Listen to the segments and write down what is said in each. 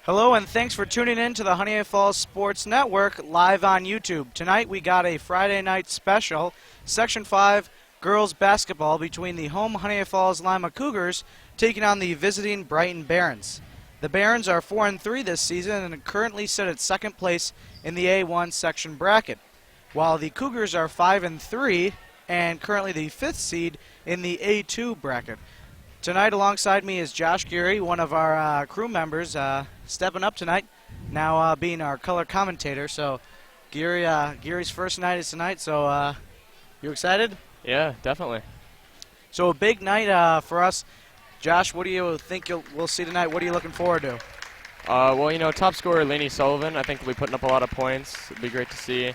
Hello and thanks for tuning in to the Honeoye Falls Sports Network live on YouTube. Tonight we got a Friday night special, Section 5 girls basketball between the home Honeoye Falls-Lima Cougars taking on the visiting Brighton Barons. The Barons are 4-3 this season and currently sit at second place in the A1 section bracket, while the Cougars are 5-3 and currently the fifth seed in the A2 bracket. Tonight alongside me is Josh Geary, one of our crew members, stepping up tonight, now being our color commentator. So Geary's first night is tonight, so you excited? Yeah, definitely. So a big night for us. Josh, what do you think we'll see tonight? What are you looking forward to? Well, top scorer Lainey Sullivan, I think will be putting up a lot of points. It'll be great to see.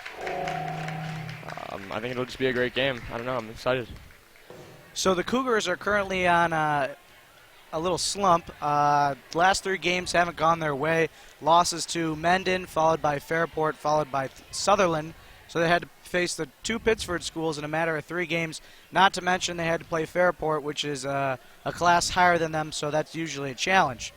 I think it'll just be a great game. I don't know, I'm excited. So the Cougars are currently on a little slump. Last three games haven't gone their way. Losses to Mendon, followed by Fairport, followed by Sutherland. So they had to face the two Pittsford schools in a matter of three games. Not to mention they had to play Fairport, which is a class higher than them, so that's usually a challenge.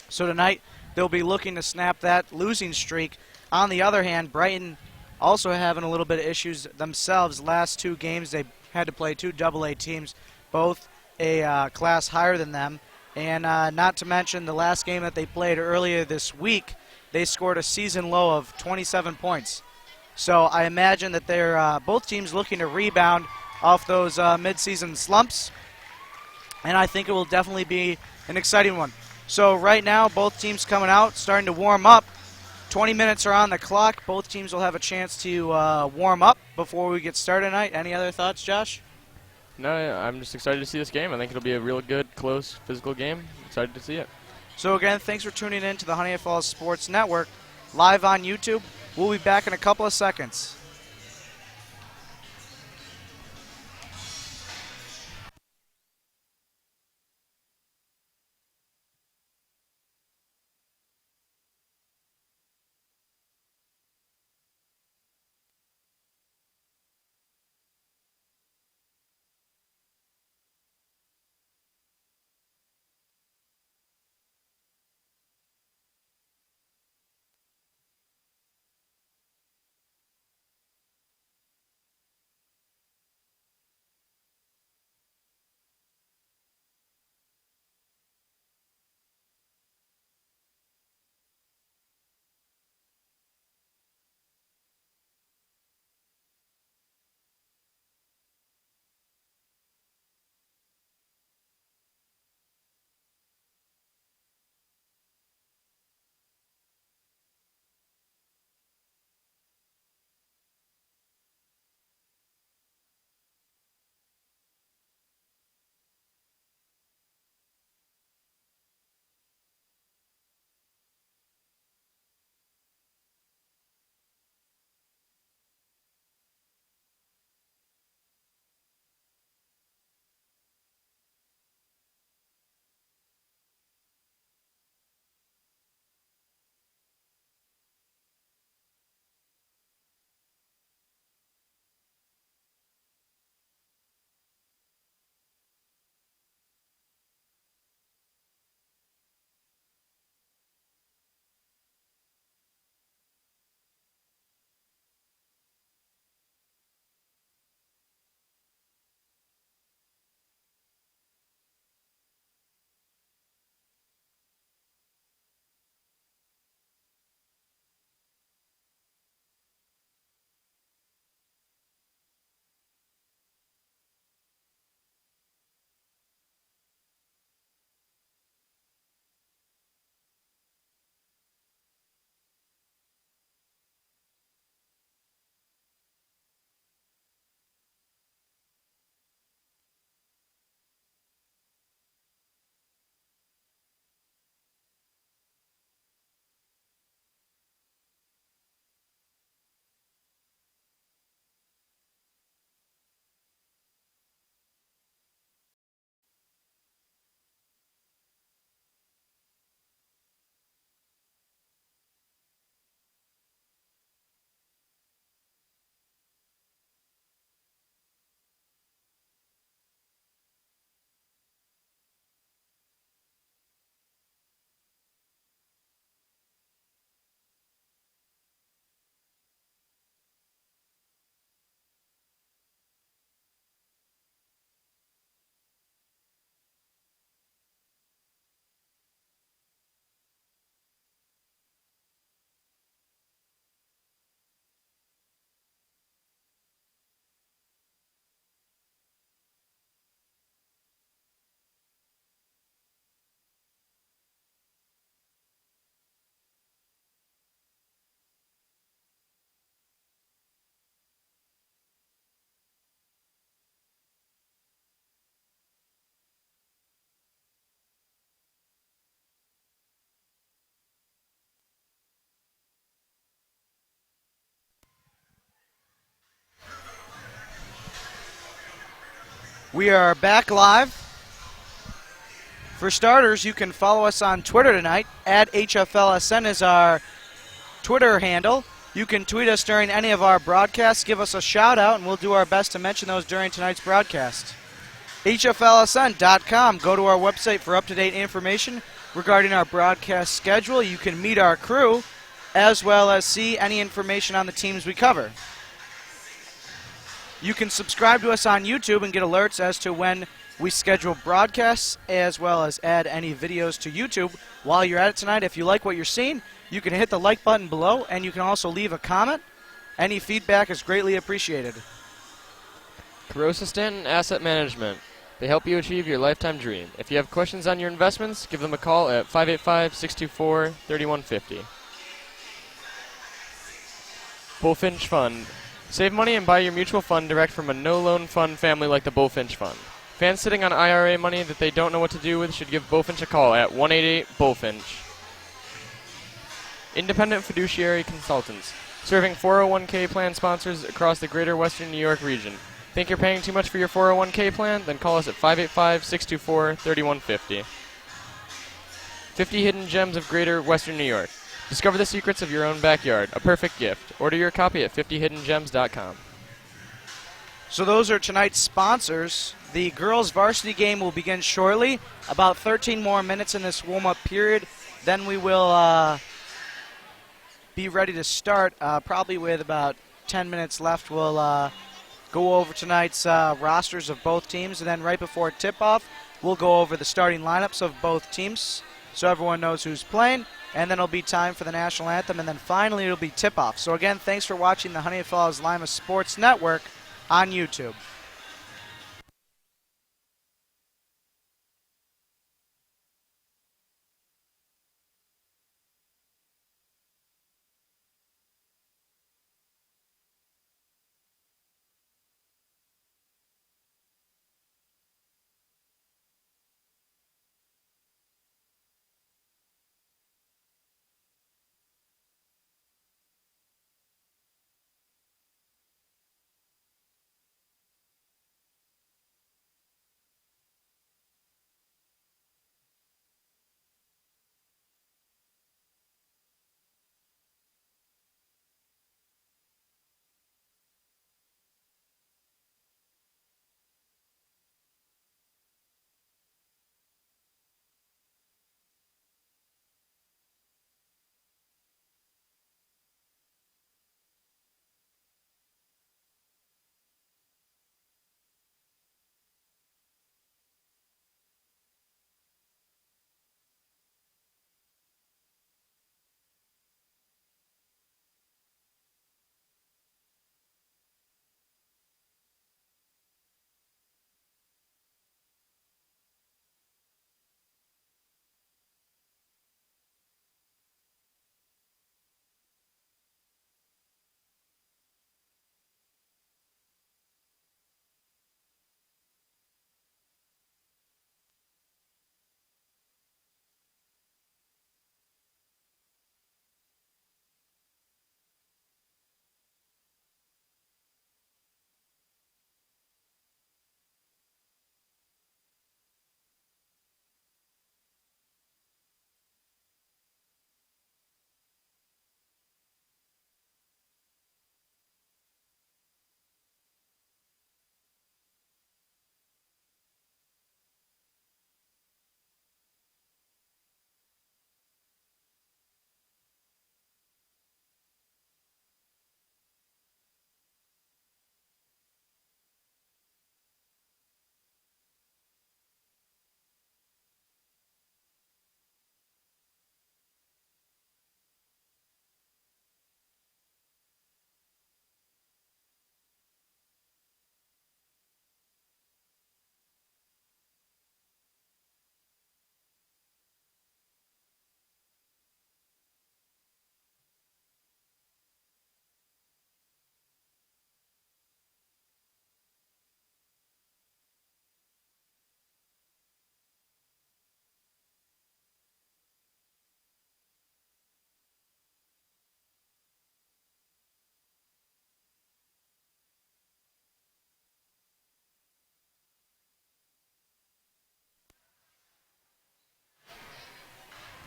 So tonight they'll be looking to snap that losing streak. On the other hand, Brighton also having a little bit of issues themselves. Last two games they had to play two AA teams, both a class higher than them. And not to mention the last game that they played earlier this week, they scored a season low of 27 points. So I imagine that they're both teams looking to rebound off those mid-season slumps. And I think it will definitely be an exciting one. So right now, both teams coming out, starting to warm up. 20 minutes are on the clock. Both teams will have a chance to warm up before we get started tonight. Any other thoughts, Josh? No, I'm just excited to see this game. I think it'll be a real good, close, physical game. Excited to see it. So again, thanks for tuning in to the Honeoye Falls Sports Network, live on YouTube. We'll be back in a couple of seconds. We are back live. For starters, you can follow us on Twitter tonight. @HFLSN is our Twitter handle. You can tweet us during any of our broadcasts. Give us a shout out, and we'll do our best to mention those during tonight's broadcast. HFLSN.com. Go to our website for up-to-date information regarding our broadcast schedule. You can meet our crew, as well as see any information on the teams we cover. You can subscribe to us on YouTube and get alerts as to when we schedule broadcasts, as well as add any videos to YouTube. While you're at it tonight, if you like what you're seeing, you can hit the like button below, and you can also leave a comment. Any feedback is greatly appreciated. Carosa Stanton Asset Management. They help you achieve your lifetime dream. If you have questions on your investments, give them a call at 585-624-3150. Bullfinch Fund. Save money and buy your mutual fund direct from a no-loan fund family like the Bullfinch Fund. Fans sitting on IRA money that they don't know what to do with should give Bullfinch a call at 188-BULLFINCH. Independent Fiduciary Consultants. Serving 401k plan sponsors across the greater Western New York region. Think you're paying too much for your 401k plan? Then call us at 585-624-3150. 50 Hidden Gems of Greater Western New York. Discover the secrets of your own backyard. A perfect gift. Order your copy at 50hiddengems.com. So those are tonight's sponsors. The girls' varsity game will begin shortly. About 13 more minutes in this warm-up period. Then we will be ready to start, probably with about 10 minutes left. We'll go over tonight's rosters of both teams. And then right before tip-off, we'll go over the starting lineups of both teams so everyone knows who's playing. And then it'll be time for the national anthem. And then finally it'll be tip-off. So again, thanks for watching the Honeoye Falls-Lima Sports Network on YouTube.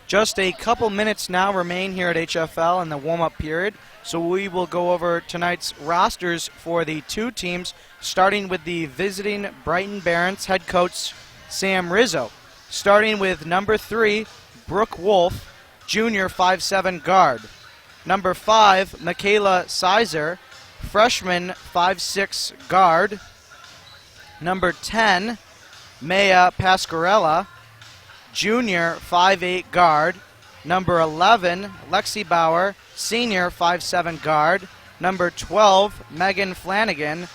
Just a couple minutes now remain here at HFL in the warm-up period, so we will go over tonight's rosters for the two teams, starting with the visiting Brighton Barons head coach Sam Rizzo. Starting with number 3, Brooke Wolf, junior 5'7" guard. Number 5, Michaela Sizer, freshman 5'6" guard. Number 10, Maya Pasquarella, junior 5'8" guard. Number 11, Lexi Bauer, senior 5'7" guard. Number 12, Megan Flanagan,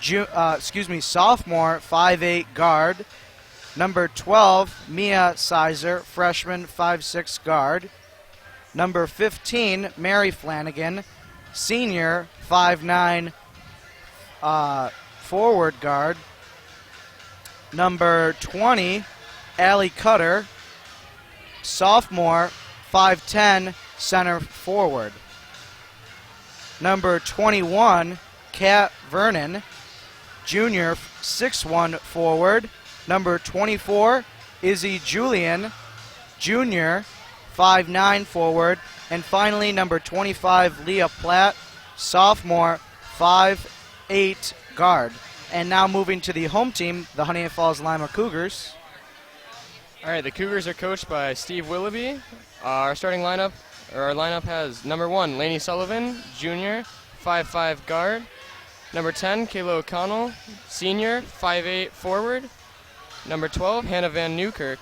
sophomore 5'8" guard. Number 12, Mia Sizer, freshman 5'6" guard. Number 15, Mary Flanagan, senior 5'9" forward guard. Number 20, Allie Cutter, sophomore 5'10" center forward. Number 21, Kat Vernon, junior 6'1" forward. Number 24, Izzy Julian, junior 5'9" forward. And finally, number 25, Leah Platt, sophomore 5'8" guard. And now moving to the home team, the Honeoye Falls-Lima Cougars. All right, the Cougars are coached by Steve Willoughby. Our lineup has number 1, Lainey Sullivan, junior, 5'5" guard. Number 10, Kayla O'Connell, senior, 5'8" forward. Number 12, Hannah Van Newkirk,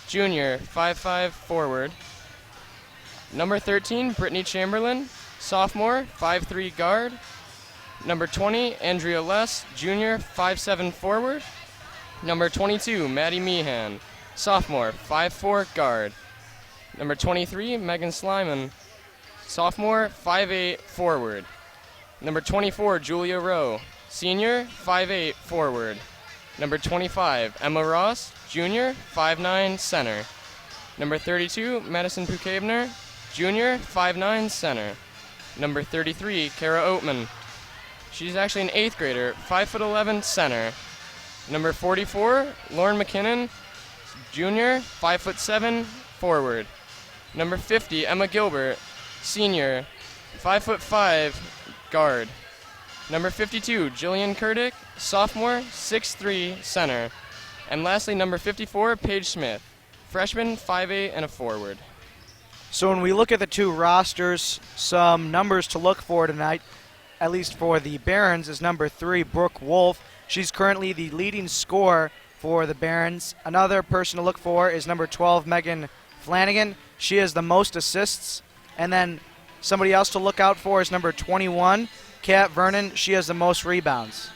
junior, 5'5" forward. Number 13, Brittany Chamberlain, sophomore, 5'3" guard. Number 20, Andrea Less, junior, 5'7" forward. Number 22, Maddie Meehan, sophomore, 5'4" guard. Number 23, Megan Slyman, sophomore, 5'8" forward. Number 24, Julia Rowe, senior, 5'8" forward. Number 25, Emma Ross, junior, 5'9" center. Number 32, Madison Pukabner, junior, 5'9" center. Number 33, Kara Oatman. She's actually an 8th grader, 5'11" center. Number 44, Lauren McKinnon, junior, 5'7" forward. Number 50, Emma Gilbert, senior, 5'5" guard. Number 52, Jillian Kurdick, sophomore, 6'3" center. And lastly, number 54, Paige Smith, freshman, 5'8" and a forward. So when we look at the two rosters, some numbers to look for tonight, at least for the Barons, is number 3, Brooke Wolf. She's currently the leading scorer for the Barons. Another person to look for is number 12, Megan Flanagan. She has the most assists. And then somebody else to look out for is number 21, Kat Vernon. She has the most rebounds.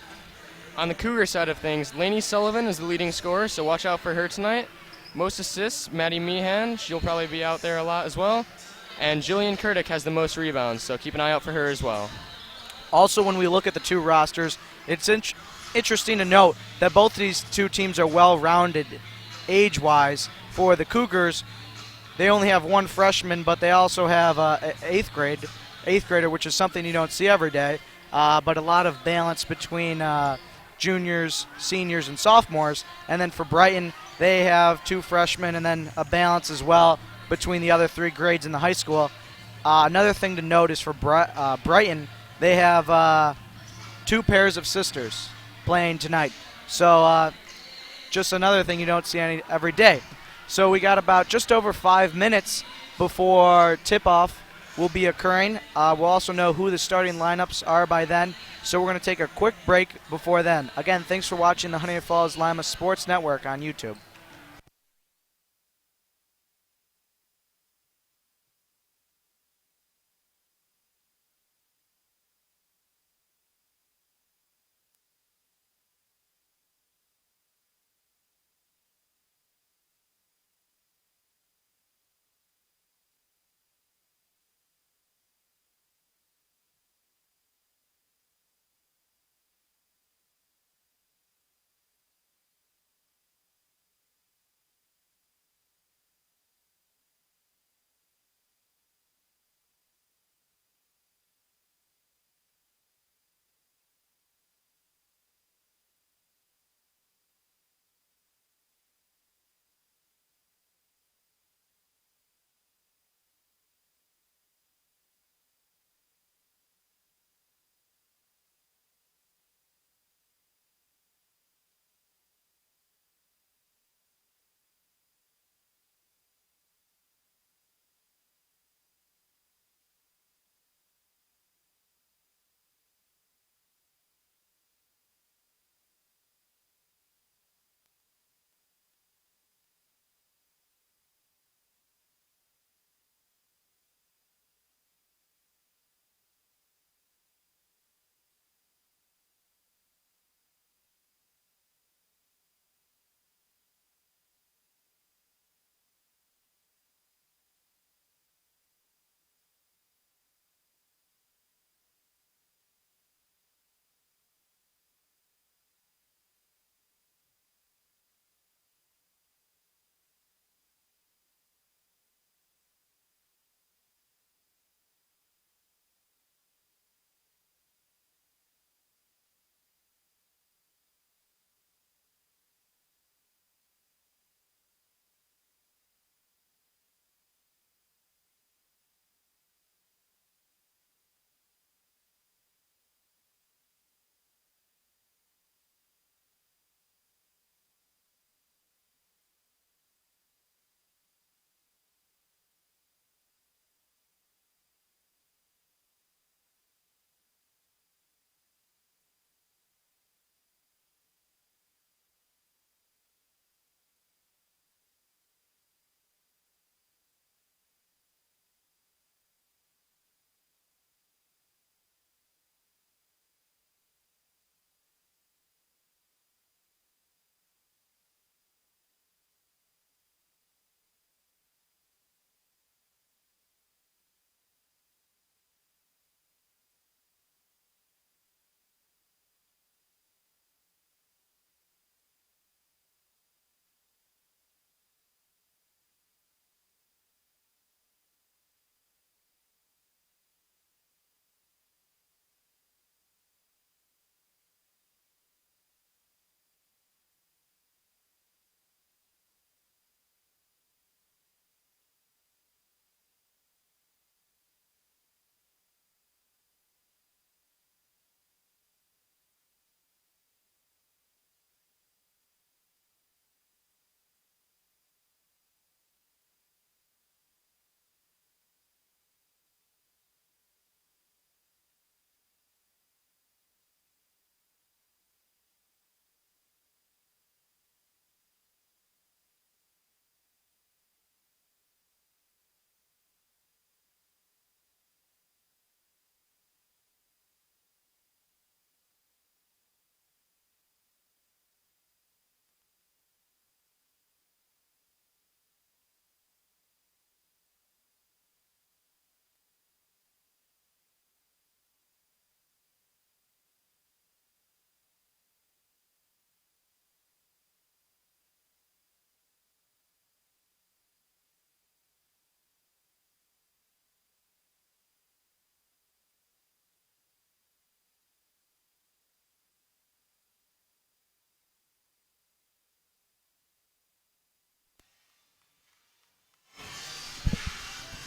On the Cougar side of things, Lainey Sullivan is the leading scorer, so watch out for her tonight. Most assists, Maddie Meehan. She'll probably be out there a lot as well. And Jillian Kurdick has the most rebounds, so keep an eye out for her as well. Also, when we look at the two rosters, it's interesting to note that both of these two teams are well-rounded age-wise. For the Cougars, they only have one freshman, but they also have an eighth grader, which is something you don't see every day. But a lot of balance between juniors, seniors, and sophomores. And then for Brighton, they have 2 freshmen and then a balance as well between the other 3 grades in the high school. Another thing to note is for Brighton, they have 2 pairs of sisters playing tonight. So just another thing you don't see every day. So we got about just over 5 minutes before tip-off will be occurring. We'll also know who the starting lineups are by then. So we're going to take a quick break before then. Again, thanks for watching the Honeoye Falls-Lima Sports Network on YouTube.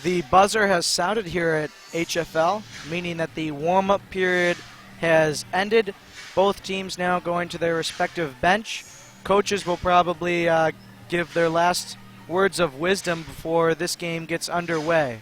The buzzer has sounded here at HFL, meaning that the warm-up period has ended. Both teams now going to their respective bench. Coaches will probably give their last words of wisdom before this game gets underway.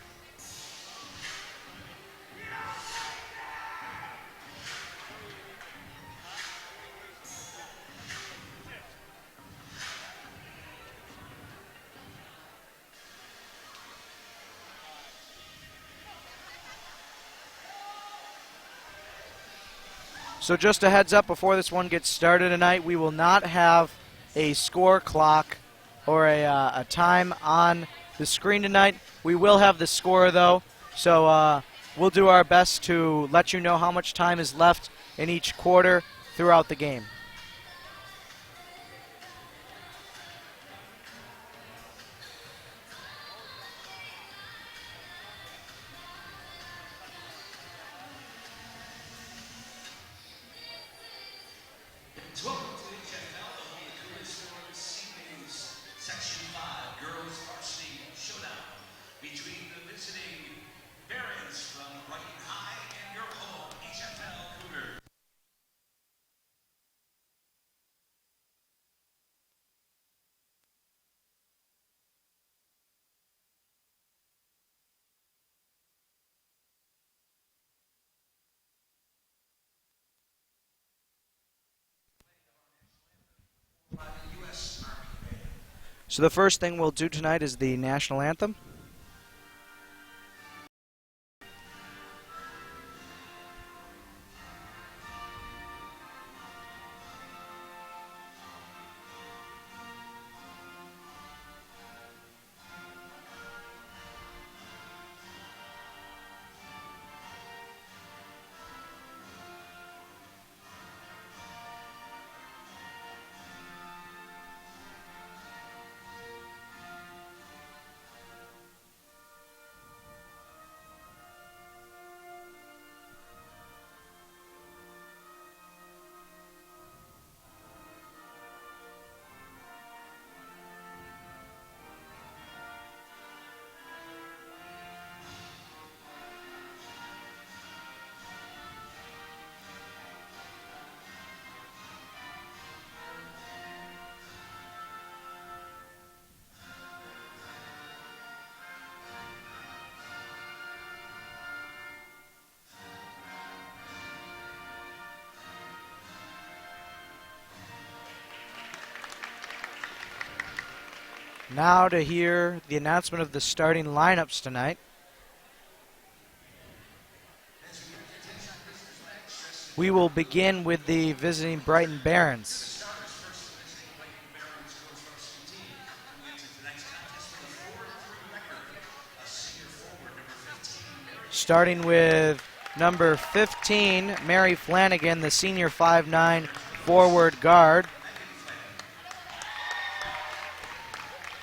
So just a heads up before this one gets started tonight, we will not have a score clock or a time on the screen tonight. We will have the score though, so we'll do our best to let you know how much time is left in each quarter throughout the game. Welcome to the HFL, the home of the Cougars Sports Seaways Section 5 Girls Varsity Showdown between the visiting Barons from Brighton High and your home HFL Cougars. So the first thing we'll do tonight is the national anthem. Now to hear the announcement of the starting lineups tonight. We will begin with the visiting Brighton Barons. Starting with number 15, Mary Flanagan, the senior 5'9" forward guard.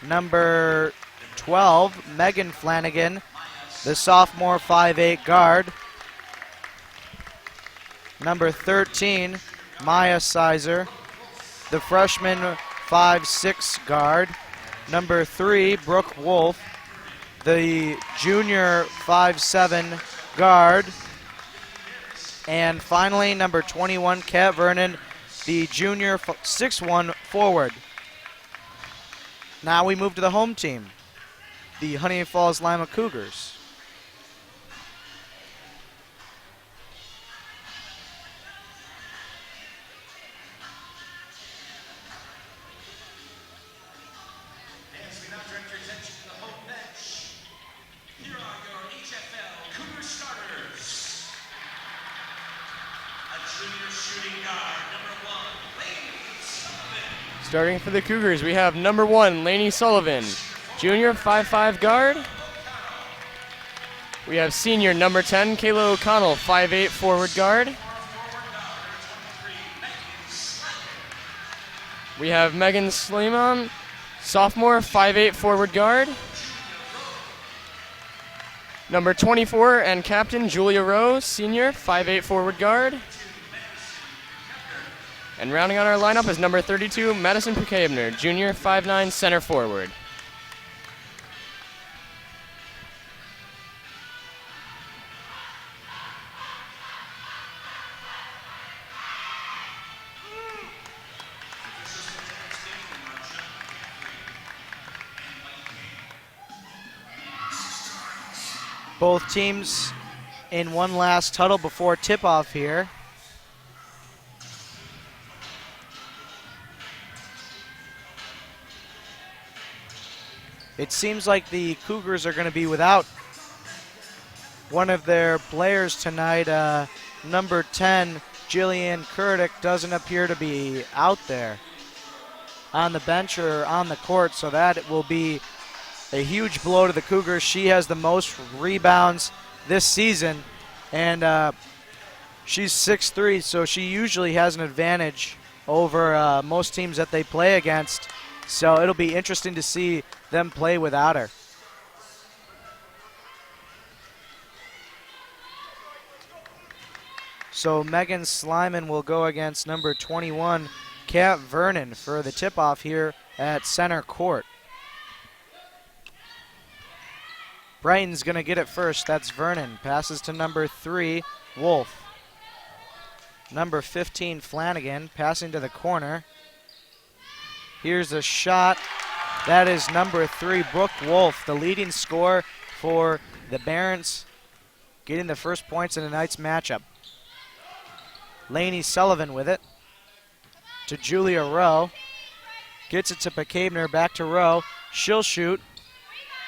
Number 12, Megan Flanagan, the sophomore 5'8" guard. Number 13, Maya Sizer, the freshman 5'6" guard. Number 3, Brooke Wolf, the junior 5'7" guard. And finally, number 21, Kat Vernon, the junior 6'1" forward. Now we move to the home team, the Honeoye Falls-Lima Cougars. As we now direct your attention to the home bench, here are your HFL Cougar starters. A junior shooting guard, number 1, Lainey Sullivan. Starting for the Cougars, we have number 1, Lainey Sullivan, junior 5'5" guard. We have senior number 10, Kayla O'Connell, 5'8" forward guard. We have Megan Sleeman, sophomore, 5'8" forward guard. Number 24 and captain Julia Rowe, senior, 5'8" forward guard. And rounding out our lineup is number 32, Madison Pukaebner, junior, 5'9", center forward. Both teams in one last huddle before tip-off here. It seems like the Cougars are going to be without one of their players tonight. Number 10, Jillian Kurdick, doesn't appear to be out there on the bench or on the court, so that will be a huge blow to the Cougars. She has the most rebounds this season, and she's 6'3", so she usually has an advantage over most teams that they play against. So it'll be interesting to see them play without her. So Megan Slyman will go against number 21, Kat Vernon, for the tip-off here at center court. Brighton's going to get it first. That's Vernon. Passes to number 3, Wolf. Number 15, Flanagan, passing to the corner. Here's a shot. That is number 3, Brooke Wolf, the leading scorer for the Barons, getting the first points in tonight's matchup. Lainey Sullivan with it to Julia Rowe. Gets it to Bekabner, back to Rowe. She'll shoot.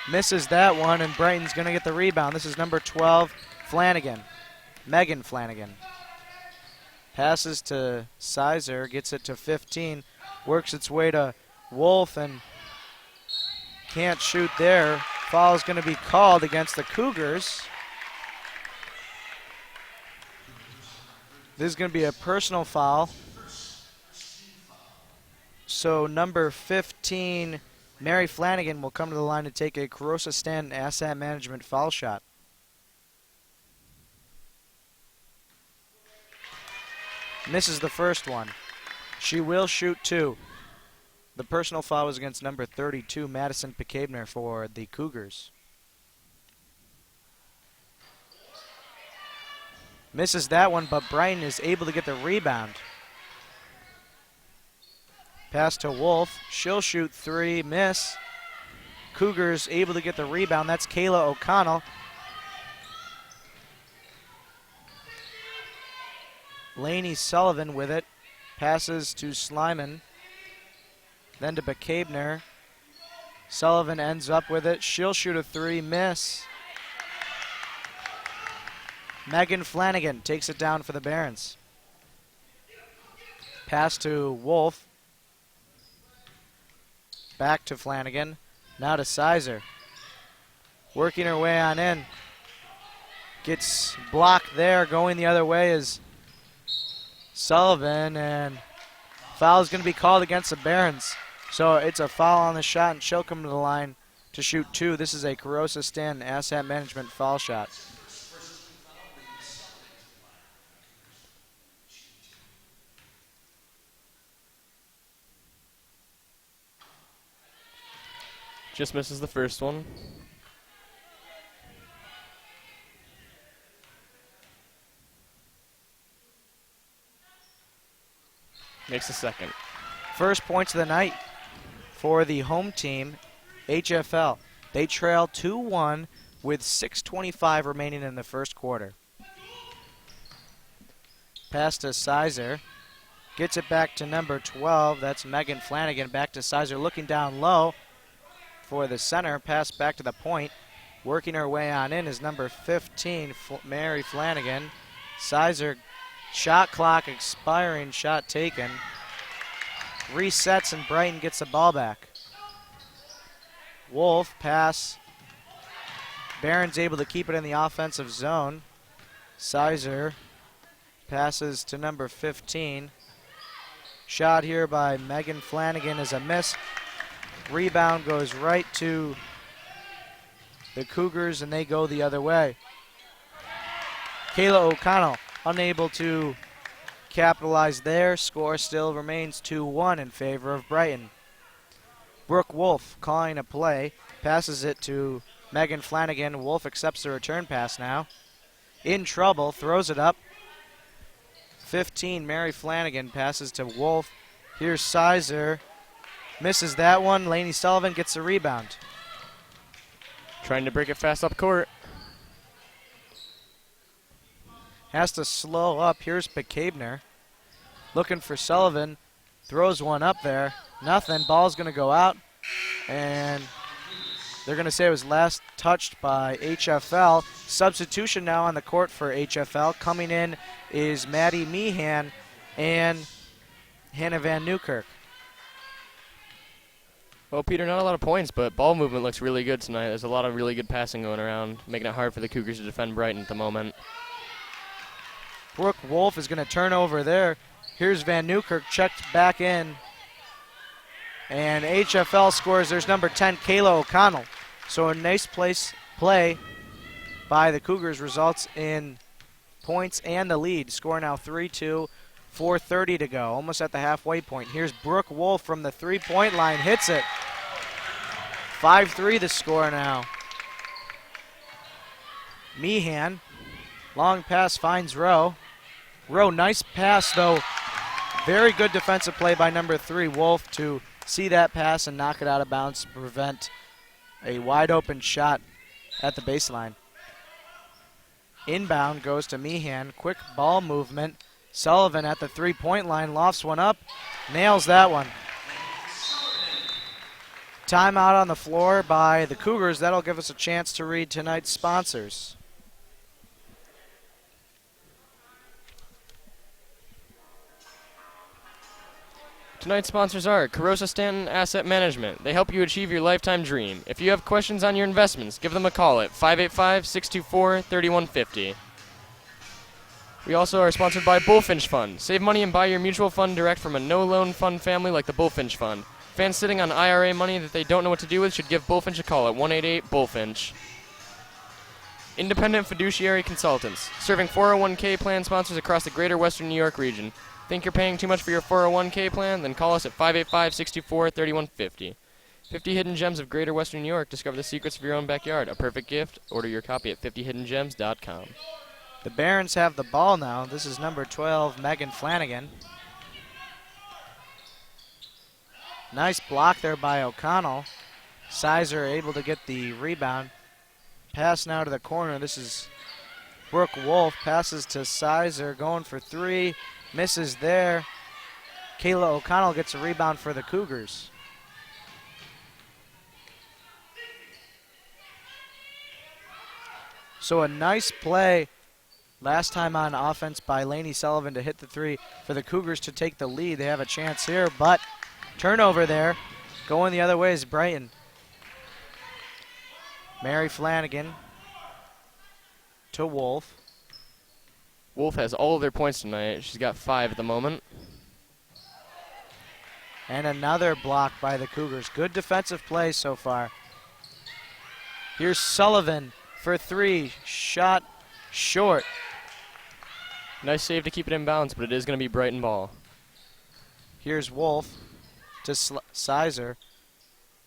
Misses that one, and Brighton's going to get the rebound. This is number 12, Flanagan. Megan Flanagan. Passes to Sizer, gets it to 15. Works its way to Wolf and can't shoot there. Foul is going to be called against the Cougars. This is going to be a personal foul. So number 15, Mary Flanagan, will come to the line to take a Carosa Stanton asset management foul shot. Misses the first one. She will shoot 2. The personal foul was against number 32, Madison Bekabner, for the Cougars. Misses that one, but Brighton is able to get the rebound. Pass to Wolf. She'll shoot 3, miss. Cougars able to get the rebound. That's Kayla O'Connell. Lainey Sullivan with it. Passes to Slyman. Then to Bekabner. Sullivan ends up with it. She'll shoot a 3, miss. Megan Flanagan takes it down for the Barons. Pass to Wolf. Back to Flanagan. Now to Sizer. Working her way on in. Gets blocked there. Going the other way is Sullivan, and foul is going to be called against the Barons. So it's a foul on the shot, and she'll come to the line to shoot 2. This is a Carosa Stanton asset management foul shot. Just misses the first one. Makes the second. First points of the night for the home team, HFL. They trail 2-1 with 6:25 remaining in the first quarter. Pass to Sizer. Gets it back to number 12. That's Megan Flanagan. Back to Sizer, looking down low for the center. Pass back to the point. Working her way on in is number 15, Mary Flanagan. Sizer, shot clock expiring, shot taken. Resets, and Brighton gets the ball back. Wolf, pass. Barron's able to keep it in the offensive zone. Sizer passes to number 15. Shot here by Megan Flanagan is a miss. Rebound goes right to the Cougars, and they go the other way. Kayla O'Connell unable to capitalize there. Score still remains 2-1 in favor of Brighton. Brooke Wolf calling a play. Passes it to Megan Flanagan. Wolf accepts the return pass now. In trouble, throws it up. 15, Mary Flanagan passes to Wolf. Here's Sizer. Misses that one. Lainey Sullivan gets the rebound. Trying to break it fast up court. has to slow up. Here's Bekabner looking for Sullivan. Throws one up there. Nothing. Ball's going to go out. And they're going to say it was last touched by HFL. Substitution now on the court for HFL. Coming in is Maddie Meehan and Hannah Van Newkirk. Well, Peter, not a lot of points, but ball movement looks really good tonight. There's a lot of really good passing going around, making it hard for the Cougars to defend Brighton at the moment. Brooke Wolf is going to turn over there. Here's Van Newkirk checked back in. And HFL scores. There's number 10, Kayla O'Connell. So a nice play by the Cougars results in points and the lead. Score now 3-2, 4:30 to go, almost at the halfway point. Here's Brooke Wolf from the three-point line, hits it. 5-3 the score now. Meehan, long pass finds Rowe. Rowe, nice pass though. Very good defensive play by number 3, Wolf, to see that pass and knock it out of bounds to prevent a wide open shot at the baseline. Inbound goes to Meehan. Quick ball movement. Sullivan at the three-point line lofts one up. Nails that one. Timeout on the floor by the Cougars. That'll give us a chance to read tonight's sponsors. Tonight's sponsors are Carosa Stanton Asset Management. They help you achieve your lifetime dream. If you have questions on your investments, give them a call at 585-624-3150. We also are sponsored by Bullfinch Fund. Save money and buy your mutual fund direct from a no-loan fund family like the Bullfinch Fund. Fans sitting on IRA money that they don't know what to do with should give Bullfinch a call at 188-BULLFINCH. Independent Fiduciary Consultants, serving 401k plan sponsors across the greater Western New York region. Think you're paying too much for your 401k plan? Then call us at 585-624-3150. 50 Hidden Gems of Greater Western New York. Discover the secrets of your own backyard. A perfect gift. Order your copy at 50hiddengems.com. The Barons have the ball now. This is number 12, Megan Flanagan. Nice block there by O'Connell. Sizer able to get the rebound. Pass now to the corner. This is Brooke Wolf. Passes to Sizer, going for three. Misses there. Kayla O'Connell gets a rebound for the Cougars. So a nice play last time on offense by Lainey Sullivan to hit the three for the Cougars to take the lead. They have a chance here, but turnover there. Going the other way is Brighton. Mary Flanagan to Wolf. Wolf has all of their points tonight. She's got 5 at the moment. And another block by the Cougars. Good defensive play so far. Here's Sullivan for three. Shot short. Nice save to keep it in bounds, but it is going to be Brighton ball. Here's Wolf to Sizer.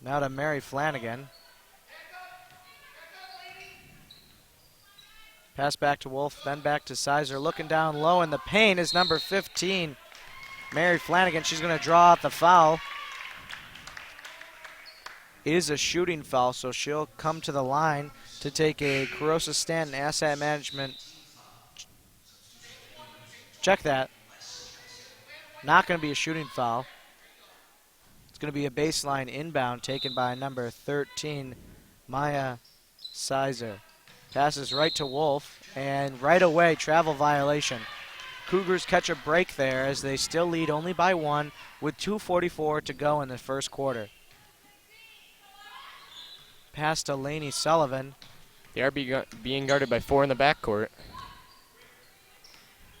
Now to Mary Flanagan. Pass back to Wolf, then back to Sizer. Looking down low in the paint is number 15, Mary Flanagan. She's going to draw out the foul. It is a shooting foul, so she'll come to the line to take a Carosa Stanton Asset Management. Check that. Not going to be a shooting foul. It's going to be a baseline inbound taken by number 13, Maya Sizer. Passes right to Wolf, and right away, travel violation. Cougars catch a break there as they still lead only by 1 with 2:44 to go in the first quarter. Pass to Lainey Sullivan. They are being guarded by 4 in the backcourt.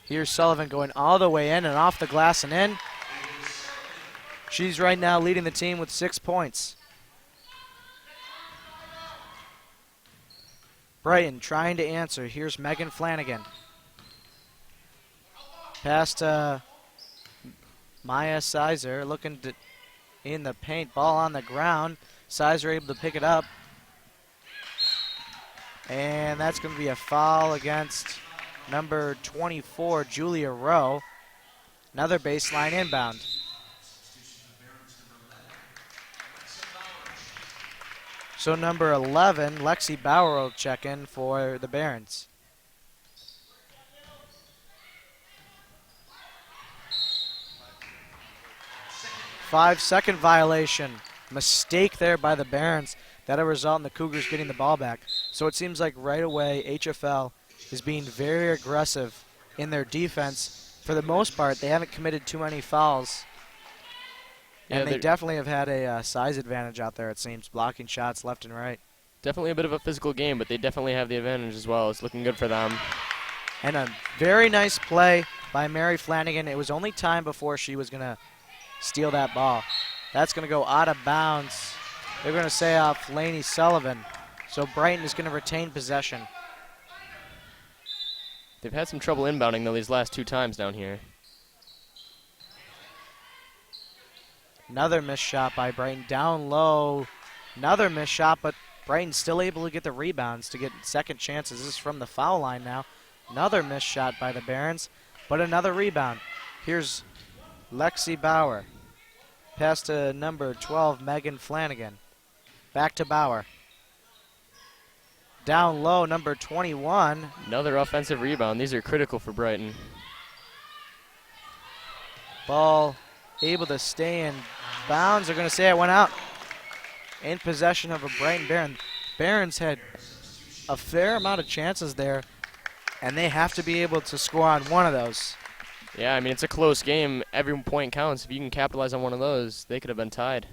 Here's Sullivan going all the way in and off the glass and in. She's right now leading the team with 6 points. Brighton trying to answer. Here's Megan Flanagan. Pass to Maya Sizer, looking to in the paint. Ball on the ground. Sizer able to pick it up. And that's going to be a foul against number 24, Julia Rowe. Another baseline inbound. So number 11, Lexi Bauer will check in for the Barons. 5-second violation. Mistake there by the Barons. That'll result in the Cougars getting the ball back. So it seems like right away HFL is being very aggressive in their defense. For the most part, they haven't committed too many fouls. And they definitely have had a size advantage out there, it seems, blocking shots left and right. Definitely a bit of a physical game, but they definitely have the advantage as well. It's looking good for them. And a very nice play by Mary Flanagan. It was only time before she was going to steal that ball. That's going to go out of bounds. They're going to say off Lainey Sullivan. So Brighton is going to retain possession. They've had some trouble inbounding, though, these last 2 times down here. Another missed shot by Brighton. Down low. Another missed shot, but Brighton's still able to get the rebounds to get second chances. This is from the foul line now. Another missed shot by the Barons, but another rebound. Here's Lexi Bauer. Pass to number 12, Megan Flanagan. Back to Bauer. Down low, number 21. Another offensive rebound. These are critical for Brighton. Ball able to stay in bounds. They're going to say it went out. In possession of a Brighton Baron. Barons had a fair amount of chances there, and they have to be able to score on one of those. Yeah, I mean, it's a close game. Every point counts. If you can capitalize on one of those, they could have been tied.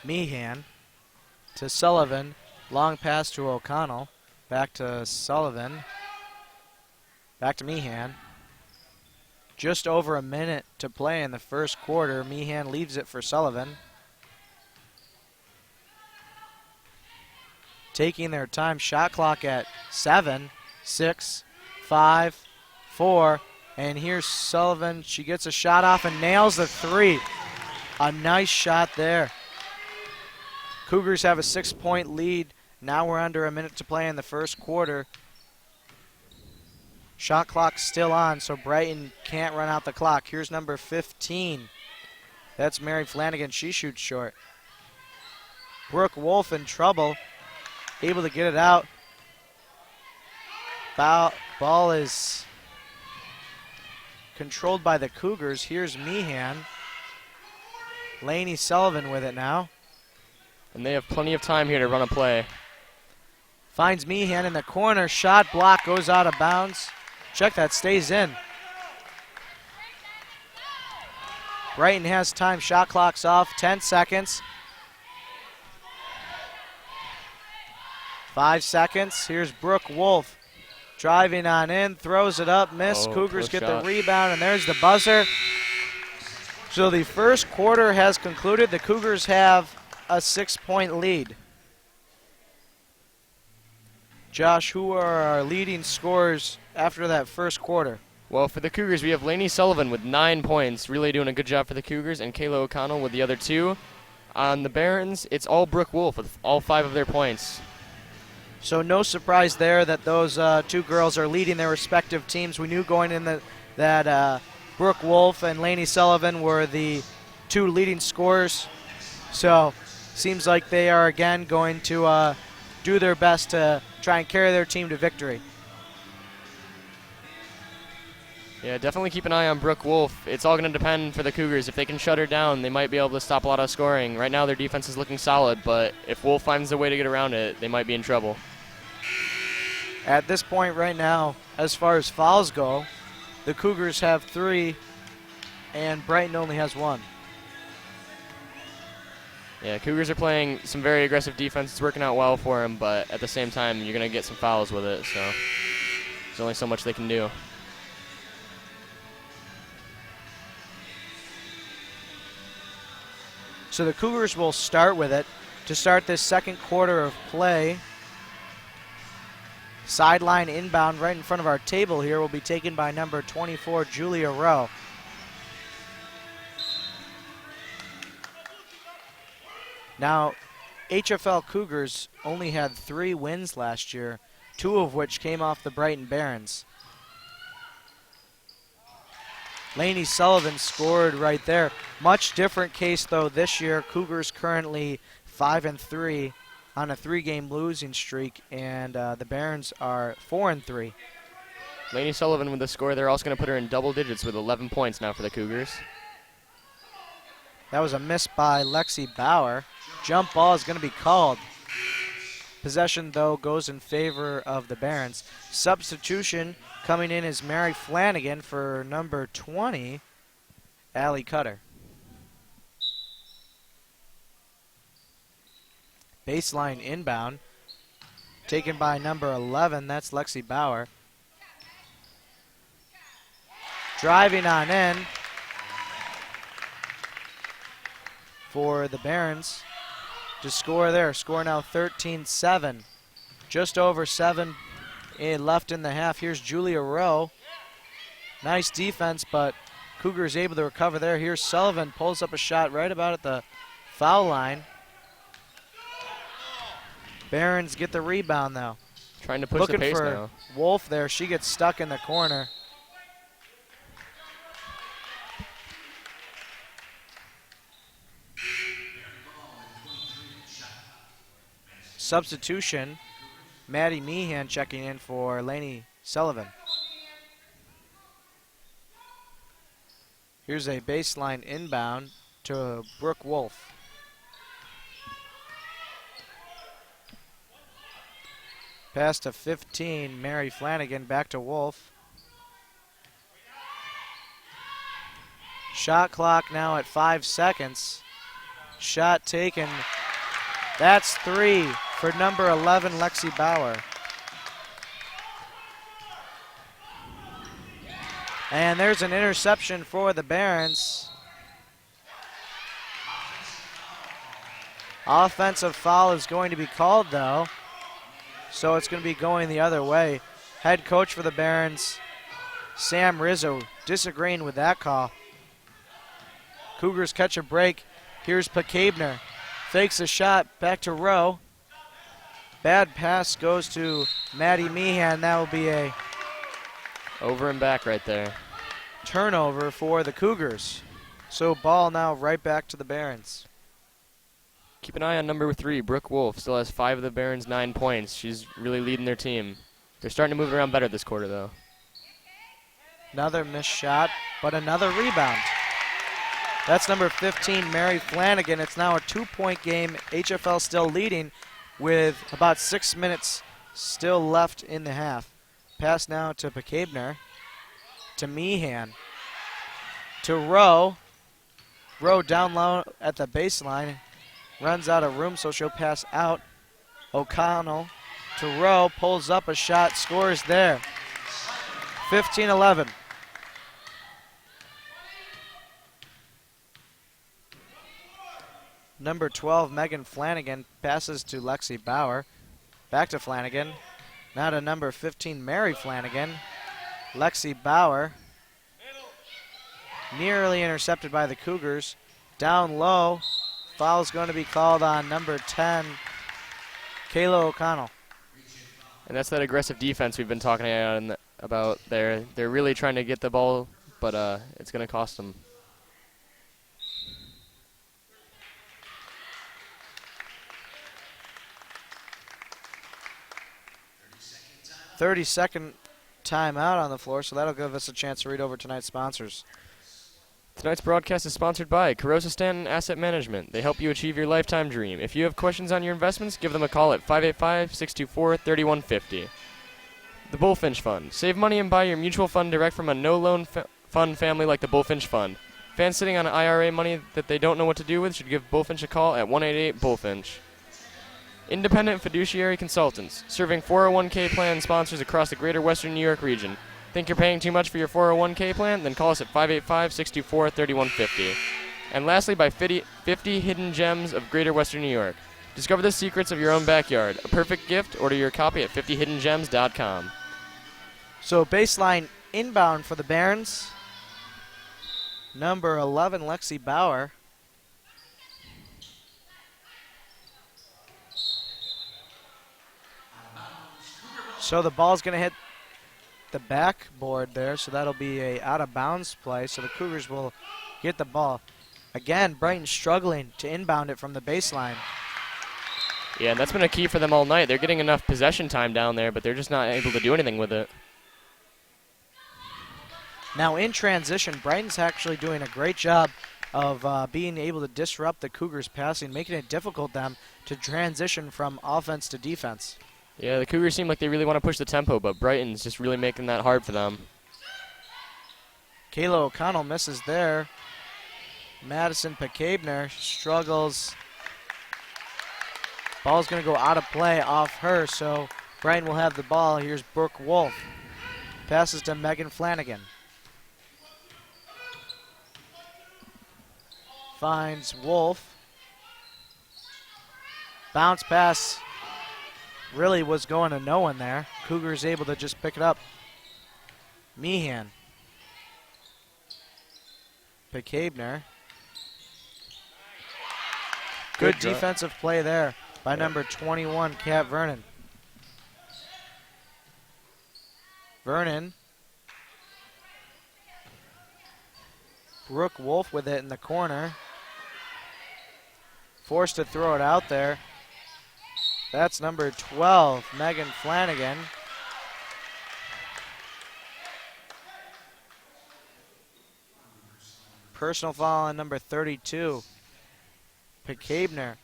Meehan to Sullivan. Long pass to O'Connell. Back to Sullivan. Back to Meehan. Just over a minute to play in the first quarter. Meehan leaves it for Sullivan. Taking their time. Shot clock at 7, 6, 5, 4. And here's Sullivan. She gets a shot off and nails the 3. A nice shot there. Cougars have a 6-point lead. Now we're under a minute to play in the first quarter. Shot clock's still on, so Brighton can't run out the clock. Here's number 15. That's Mary Flanagan. She shoots short. Brooke Wolf in trouble. Able to get it out. Ball is controlled by the Cougars. Here's Meehan. Lainey Sullivan with it now. And they have plenty of time here to run a play. Finds Meehan in the corner. Shot block goes out of bounds. Check that, stays in. Brighton has time. Shot clock's off. 10 seconds. 5 seconds. Here's Brooke Wolf driving on in. Throws it up. Miss. Oh, Cougars get shot. the rebound, and there's the buzzer. So the first quarter has concluded. The Cougars have a 6-point lead. Josh, who are our leading scorers after that first quarter? Well, for the Cougars, we have Lainey Sullivan with 9 points, really doing a good job for the Cougars, and Kayla O'Connell with the other 2. On the Barons, it's all Brooke Wolf with all 5 of their points. So no surprise there that those 2 girls are leading their respective teams. We knew going in that Brooke Wolf and Lainey Sullivan were the 2 leading scorers. So seems like they are again going to do their best to try and carry their team to victory. Yeah, definitely keep an eye on Brooke Wolf. It's all going to depend for the Cougars. If they can shut her down, they might be able to stop a lot of scoring. Right now their defense is looking solid, but if Wolf finds a way to get around it, they might be in trouble. At this point right now, as far as fouls go, the Cougars have 3 and Brighton only has 1. Yeah, Cougars are playing some very aggressive defense. It's working out well for them, but at the same time, you're going to get some fouls with it, so there's only so much they can do. So the Cougars will start with it to start this second quarter of play. Sideline inbound right in front of our table here will be taken by number 24, Julia Rowe. Now, HFL Cougars only had 3 wins last year, 2 of which came off the Brighton Barons. Lainey Sullivan scored right there. Much different case, though, this year. Cougars currently 5-3 on a 3-game losing streak, and the Barons are 4-3. Lainey Sullivan with the score. They're also going to put her in double digits with 11 points now for the Cougars. That was a miss by Lexi Bauer. Jump ball is going to be called. Possession, though, goes in favor of the Barons. Substitution coming in is Mary Flanagan for number 20, Allie Cutter. Baseline inbound, taken by number 11, that's Lexi Bauer. Driving on in for the Barons to score there. Score now 13-7. Just over 7 left in the half. Here's Julia Rowe. Nice defense, but Cougars able to recover there. Here's Sullivan, pulls up a shot right about at the foul line. Barons get the rebound, though. Trying to push Looking the pace for now. Wolf there. She gets stuck in the corner. Substitution, Maddie Meehan checking in for Lainey Sullivan. Here's a baseline inbound to Brooke Wolf. Pass to 15, Mary Flanagan, back to Wolf. Shot clock now at 5 seconds. Shot taken. That's 3 for number 11, Lexi Bauer. And there's an interception for the Barons. Offensive foul is going to be called, though. So it's going to be going the other way. Head coach for the Barons, Sam Rizzo, disagreeing with that call. Cougars catch a break. Here's Pekabner. Fakes a shot, back to Rowe. Bad pass goes to Maddie Meehan. That will be a Over and back right there. turnover for the Cougars. So ball now right back to the Barons. Keep an eye on number 3, Brooke Wolf. Still has 5 of the Barons' 9 points. She's really leading their team. They're starting to move around better this quarter, though. Another missed shot, but another rebound. That's number 15, Mary Flanagan. It's now a 2-point game. HFL still leading with about 6 minutes still left in the half. Pass now to Pekabner, to Meehan, to Rowe. Rowe down low at the baseline. Runs out of room, so she'll pass out. O'Connell to Rowe, pulls up a shot, scores there. 15-11. Number 12, Megan Flanagan, passes to Lexi Bauer. Back to Flanagan. Now to number 15, Mary Flanagan. Lexi Bauer. Nearly intercepted by the Cougars. Down low. Foul's going to be called on number 10, Kayla O'Connell. And that's that aggressive defense we've been talking about there. They're really trying to get the ball, but it's going to cost them. 30-second timeout on the floor, so that'll give us a chance to read over tonight's sponsors. Tonight's broadcast is sponsored by Carosa Stanton Asset Management. They help you achieve your lifetime dream. If you have questions on your investments, give them a call at 585-624-3150. The Bullfinch Fund. Save money and buy your mutual fund direct from a no-loan fund family like the Bullfinch Fund. Fans sitting on IRA money that they don't know what to do with should give Bullfinch a call at 188-BULLFINCH. Independent Fiduciary Consultants, serving 401k plan sponsors across the greater Western New York region. Think you're paying too much for your 401k plan? Then call us at 585-624-3150. And lastly, by 50 Hidden Gems of Greater Western New York. Discover the secrets of your own backyard. A perfect gift. Order your copy at 50hiddengems.com. So baseline inbound for the Barons. Number 11, Lexi Bauer. So the ball's going to hit the backboard there, so that'll be a out-of-bounds play. So the Cougars will get the ball. Again, Brighton struggling to inbound it from the baseline. Yeah, and that's been a key for them all night. They're getting enough possession time down there, but they're just not able to do anything with it. Now in transition, Brighton's actually doing a great job of being able to disrupt the Cougars' passing, making it difficult them to transition from offense to defense. Yeah, the Cougars seem like they really want to push the tempo, but Brighton's just really making that hard for them. Kayla O'Connell misses there. Madison Pekabner struggles. Ball's going to go out of play off her, so Brighton will have the ball. Here's Brooke Wolf. Passes to Megan Flanagan. Finds Wolf. Bounce pass really was going to no one there. Cougars able to just pick it up. Meehan. Pekabner. Good defensive play there by number 21, Kat Vernon. Vernon. Brooke Wolf with it in the corner. Forced to throw it out there. That's number 12, Megan Flanagan. Personal foul on number 32, Pekabner.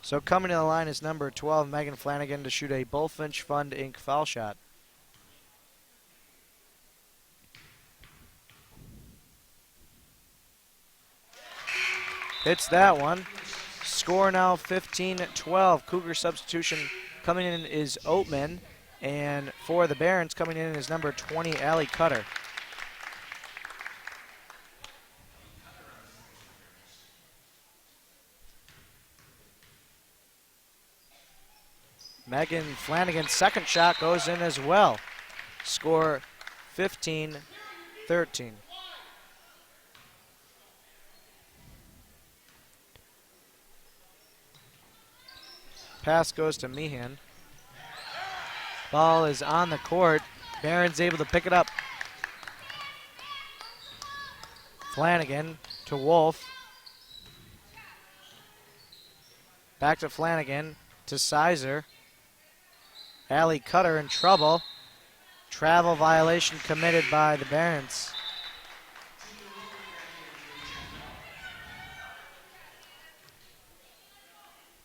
So coming to the line is number 12, Megan Flanagan, to shoot a Bullfinch Fund Inc. foul shot. Hits that one. Score now 15-12. Cougar substitution coming in is Oatman. And for the Barons coming in is number 20, Allie Cutter. Megan Flanagan's second shot goes in as well. Score 15-13. Pass goes to Meehan. Ball is on the court. Barron's able to pick it up. Flanagan to Wolf. Back to Flanagan to Sizer. Allie Cutter in trouble. Travel violation committed by the Barons.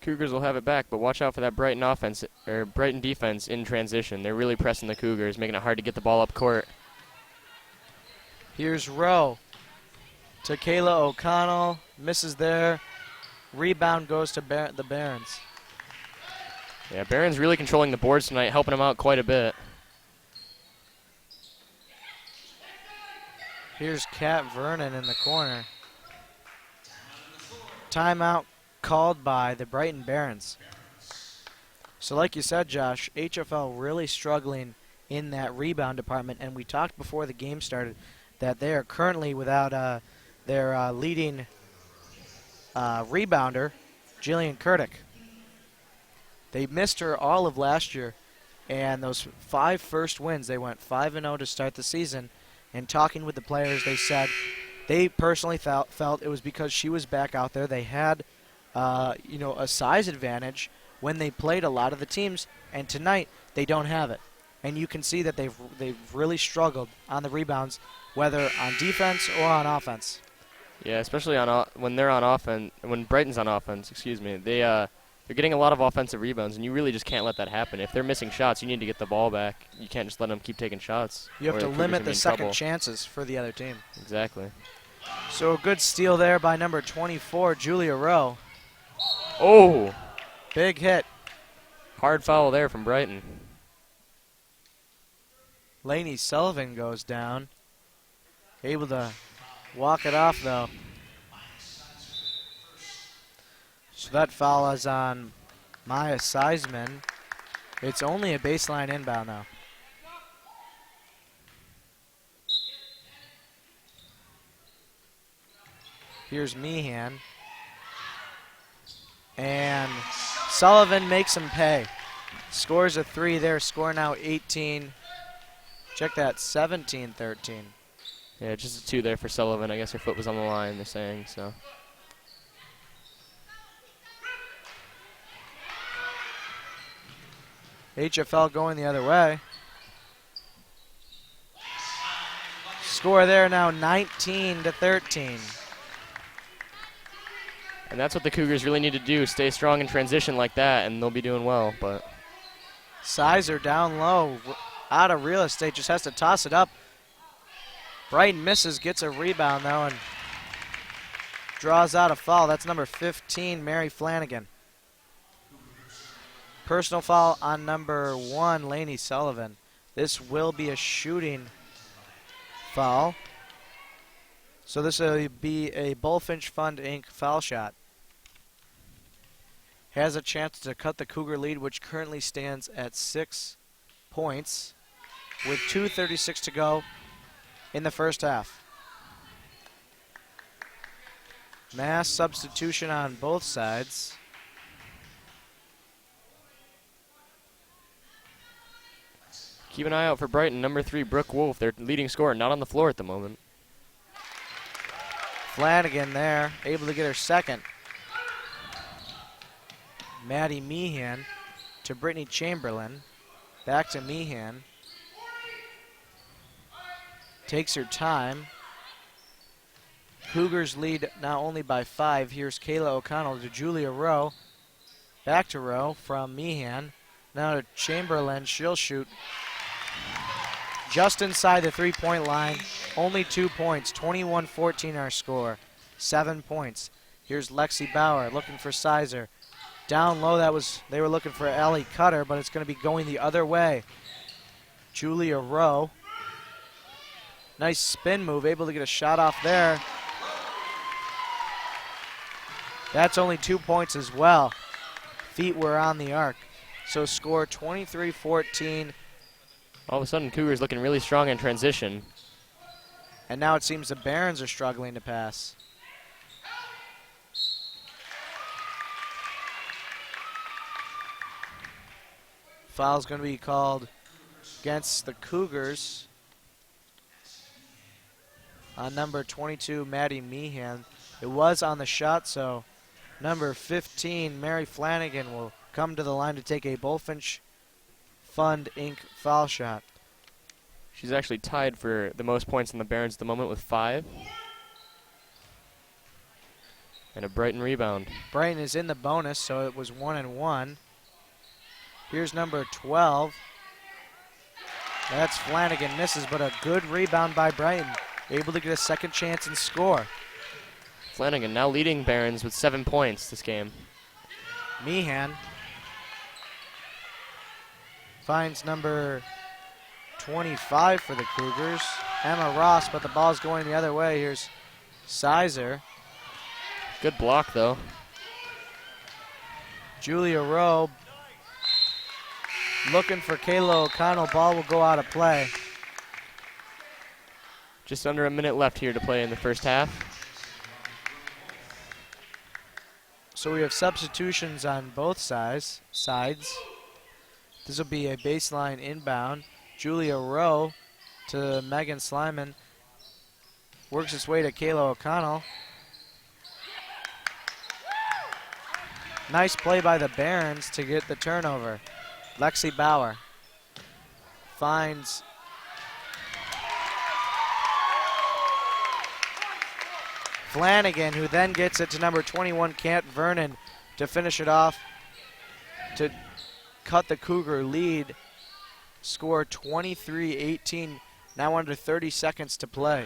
Cougars will have it back, but watch out for that Brighton offense or Brighton defense in transition. They're really pressing the Cougars, making it hard to get the ball up court. Here's Rowe to Kayla O'Connell. Misses there. Rebound goes to the Barons. Yeah, Barron's really controlling the boards tonight, helping them out quite a bit. Here's Kat Vernon in the corner. Timeout called by the Brighton Barons. So like you said, Josh, HFL really struggling in that rebound department, and we talked before the game started that they are currently without their leading rebounder, Jillian Kurtik. They missed her all of last year, and those 5 first wins, they went 5-0 to start the season. And talking with the players, they said they personally felt it was because she was back out there. They had a size advantage when they played a lot of the teams, and tonight they don't have it. And you can see that they've really struggled on the rebounds, whether on defense or on offense. Yeah, especially when they're on offense, when Brighton's on offense, they're getting a lot of offensive rebounds, and you really just can't let that happen. If they're missing shots, you need to get the ball back. You can't just let them keep taking shots. You have to limit the second chances for the other team. Exactly. So a good steal there by number 24, Julia Rowe. Oh! Big hit. Hard foul there from Brighton. Lainey Sullivan goes down. Able to walk it off, though. So that foul is on Maya Seisman. It's only a baseline inbound now. Here's Meehan. And Sullivan makes him pay. Scores a 3 there. Score now 18. Check that, 17-13. Yeah, just a 2 there for Sullivan. I guess her foot was on the line, they're saying, so. HFL going the other way. Score there now 19-13. And that's what the Cougars really need to do, stay strong in transition like that, and they'll be doing well. But Sizer down low, out of real estate, just has to toss it up. Brighton misses, gets a rebound though, and draws out a foul. That's number 15, Mary Flanagan. Personal foul on number 1, Lainey Sullivan. This will be a shooting foul. So this will be a Bullfinch Fund Inc. foul shot. Has a chance to cut the Cougar lead, which currently stands at 6 points with 2:36 to go in the first half. Mass substitution on both sides. keep an eye out for Brighton, number 3, Brooke Wolf, their leading scorer, not on the floor at the moment. Flanagan there, able to get her second. Maddie Meehan to Brittany Chamberlain. Back to Meehan. Takes her time. Cougars lead now only by 5. Here's Kayla O'Connell to Julia Rowe. Back to Rowe from Meehan. Now to Chamberlain. She'll shoot just inside the three-point line. Only 2 points. 21-14 our score. 7 points. Here's Lexi Bauer looking for Sizer. Down low, they were looking for Allie Cutter, but it's going to be going the other way. Julia Rowe. Nice spin move, able to get a shot off there. That's only 2 points as well. Feet were on the arc. So score 23-14. All of a sudden, Cougars looking really strong in transition. And now it seems the Barons are struggling to pass. Foul's going to be called against the Cougars on number 22, Maddie Meehan. It was on the shot, so number 15, Mary Flanagan, will come to the line to take a Bullfinch Fund Inc. foul shot. She's actually tied for the most points in the Barons at the moment with 5. And a Brighton rebound. Brighton is in the bonus, so it was 1-1. Here's number 12. That's Flanagan, misses, but a good rebound by Brighton. Able to get a second chance and score. Flanagan now leading Barons with 7 points this game. Meehan finds number 25 for the Cougars, Emma Ross, but the ball's going the other way. Here's Sizer. Good block, though. Julia Rowe looking for Kayla O'Connell. Ball will go out of play. Just under a minute left here to play in the first half. So we have substitutions on both sides. This will be a baseline inbound. Julia Rowe to Megan Slyman. Works its way to Kayla O'Connell. Nice play by the Barons to get the turnover. Lexi Bauer finds Flanagan, who then gets it to number 21, Kent Vernon, to finish it off to cut the Cougar lead. Score 23-18, now under 30 seconds to play.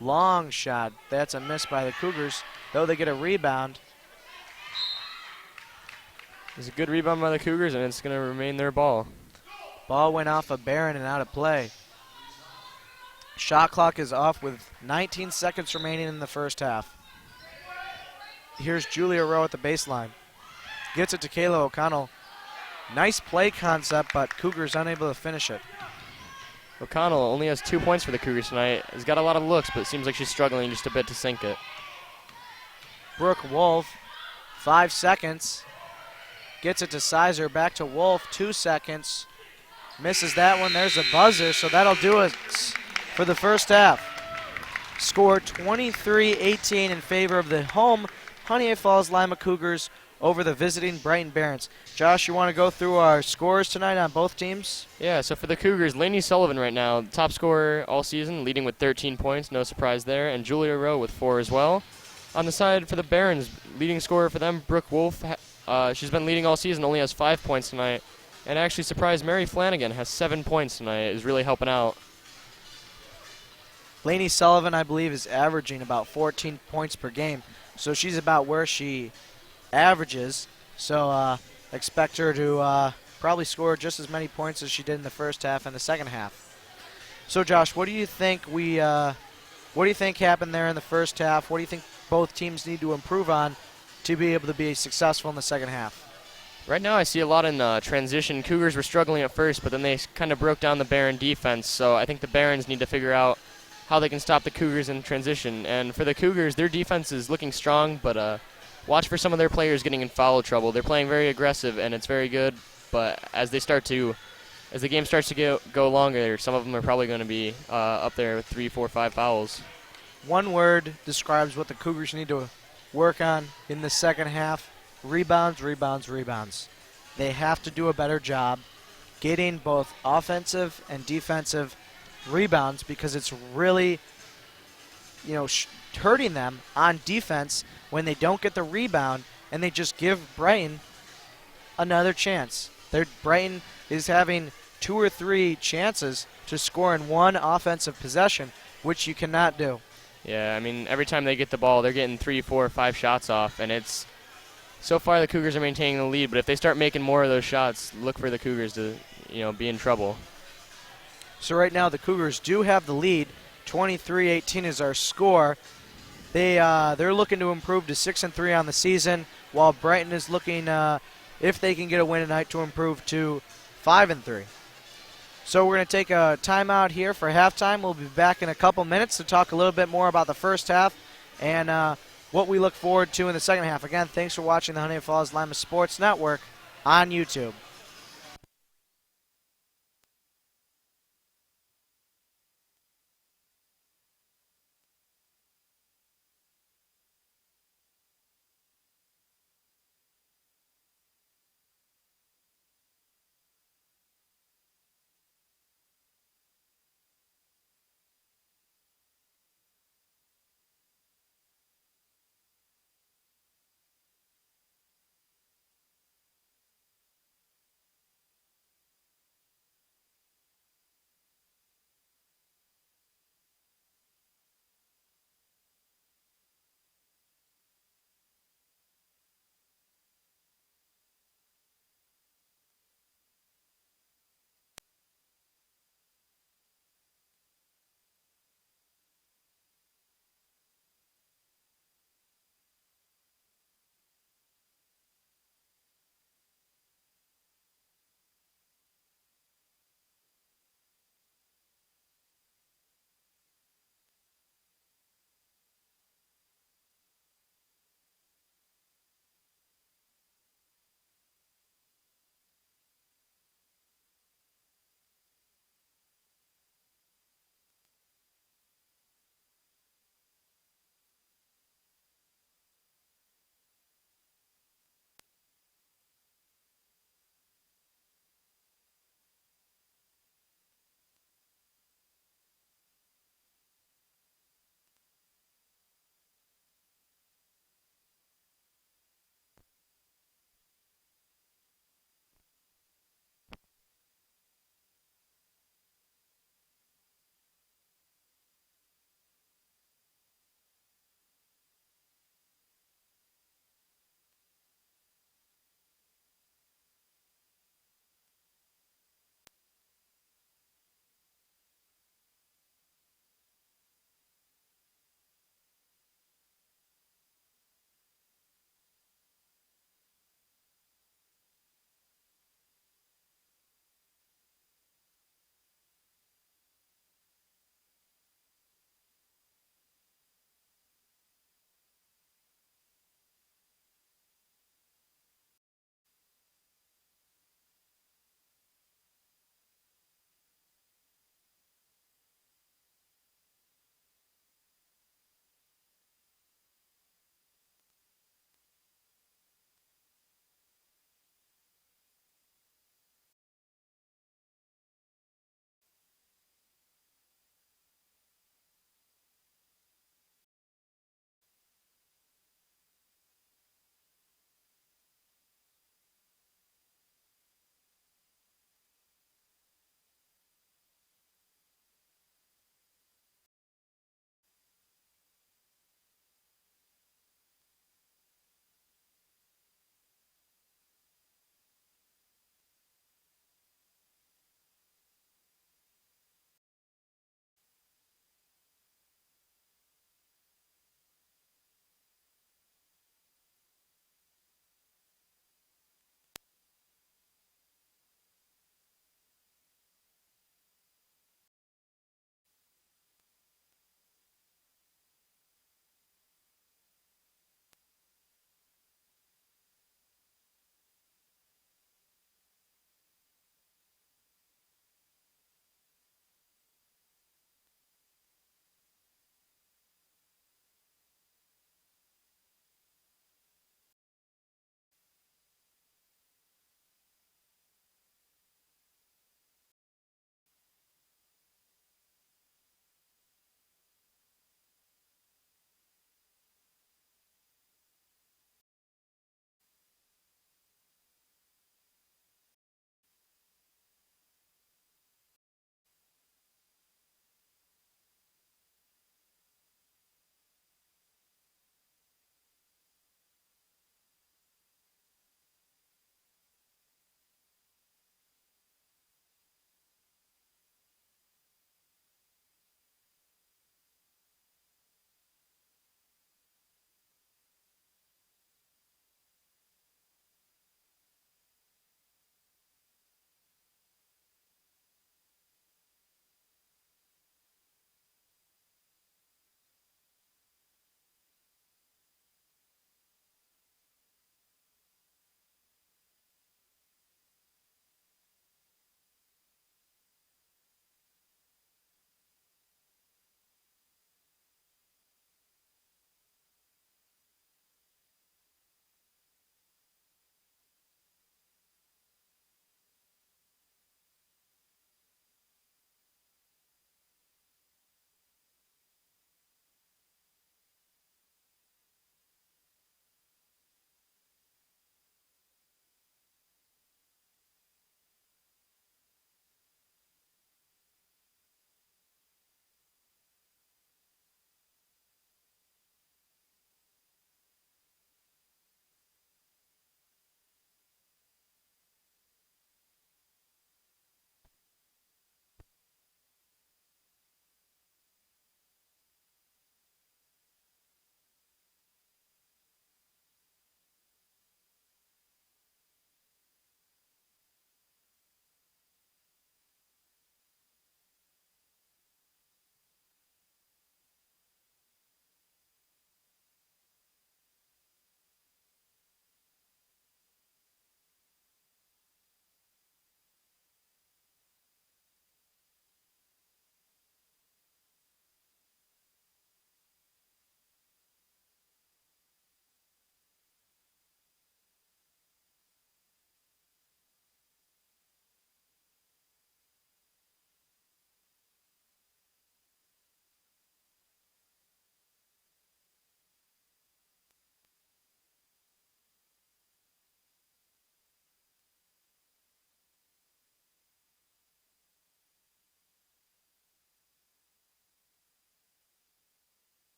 Long shot, that's a miss by the Cougars, though they get a rebound. It's a good rebound by the Cougars, and it's going to remain their ball. Ball went off of Barron and out of play. Shot clock is off with 19 seconds remaining in the first half. Here's Julia Rowe at the baseline. Gets it to Kayla O'Connell. Nice play concept, but Cougars unable to finish it. O'Connell only has 2 points for the Cougars tonight. Has got a lot of looks, but it seems like she's struggling just a bit to sink it. Brooke Wolf, 5 seconds. Gets it to Sizer, back to Wolf, 2 seconds. Misses that one, there's a buzzer, so that'll do it for the first half. Score 23-18 in favor of the home Honeoye Falls-Lima Cougars over the visiting Brighton Barons. Josh, you want to go through our scores tonight on both teams? Yeah, so for the Cougars, Lainey Sullivan right now, top scorer all season, leading with 13 points, no surprise there, and Julia Rowe with 4 as well. On the side for the Barons, leading scorer for them, Brooke Wolf, she's been leading all season, only has 5 points tonight, and actually surprised Mary Flanagan has 7 points tonight, is really helping out. Lainey Sullivan, I believe, is averaging about 14 points per game, so she's about where she averages. So expect her to probably score just as many points as she did in the first half and the second half. So, Josh, what do you think happened there in the first half? What do you think both teams need to improve on to be able to be successful in the second half? Right now I see a lot in transition. Cougars were struggling at first, but then they kind of broke down the Baron defense, so I think the Barons need to figure out how they can stop the Cougars in transition. And for the Cougars, their defense is looking strong, but watch for some of their players getting in foul trouble. They're playing very aggressive, and it's very good, but as the game starts to go longer, some of them are probably going to be up there with 3, 4, 5 fouls. One word describes what the Cougars need to work on in the second half: rebounds, rebounds, rebounds. They have to do a better job getting both offensive and defensive rebounds, because it's really, hurting them on defense when they don't get the rebound and they just give Brighton another chance. Brighton is having 2 or 3 chances to score in one offensive possession, which you cannot do. Yeah, I mean, every time they get the ball, they're getting 3, 4, 5 shots off, and so far the Cougars are maintaining the lead, but if they start making more of those shots, look for the Cougars to, be in trouble. So right now the Cougars do have the lead. 23-18 is our score. They're looking to improve to 6-3 on the season, while Brighton is looking, if they can get a win tonight, to improve to 5-3. So we're going to take a timeout here for halftime. We'll be back in a couple minutes to talk a little bit more about the first half and what we look forward to in the second half. Again, thanks for watching the Honeoye Falls-Lima Sports Network on YouTube.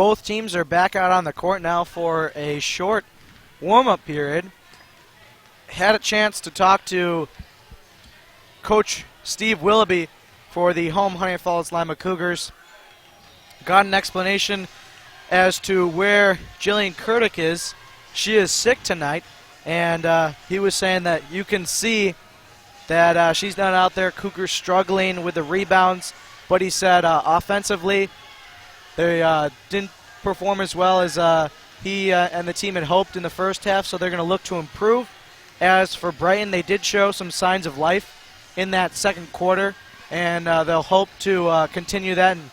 Both teams are back out on the court now for a short warm-up period. Had a chance to talk to Coach Steve Willoughby for the home Honeoye Falls-Lima Cougars. Got an explanation as to where Jillian Kurtik is. She is sick tonight, and he was saying that you can see that she's not out there. Cougars struggling with the rebounds, but he said offensively they didn't perform as well as he and the team had hoped in the first half, so they're going to look to improve. As for Brighton, they did show some signs of life in that second quarter, and they'll hope to continue that and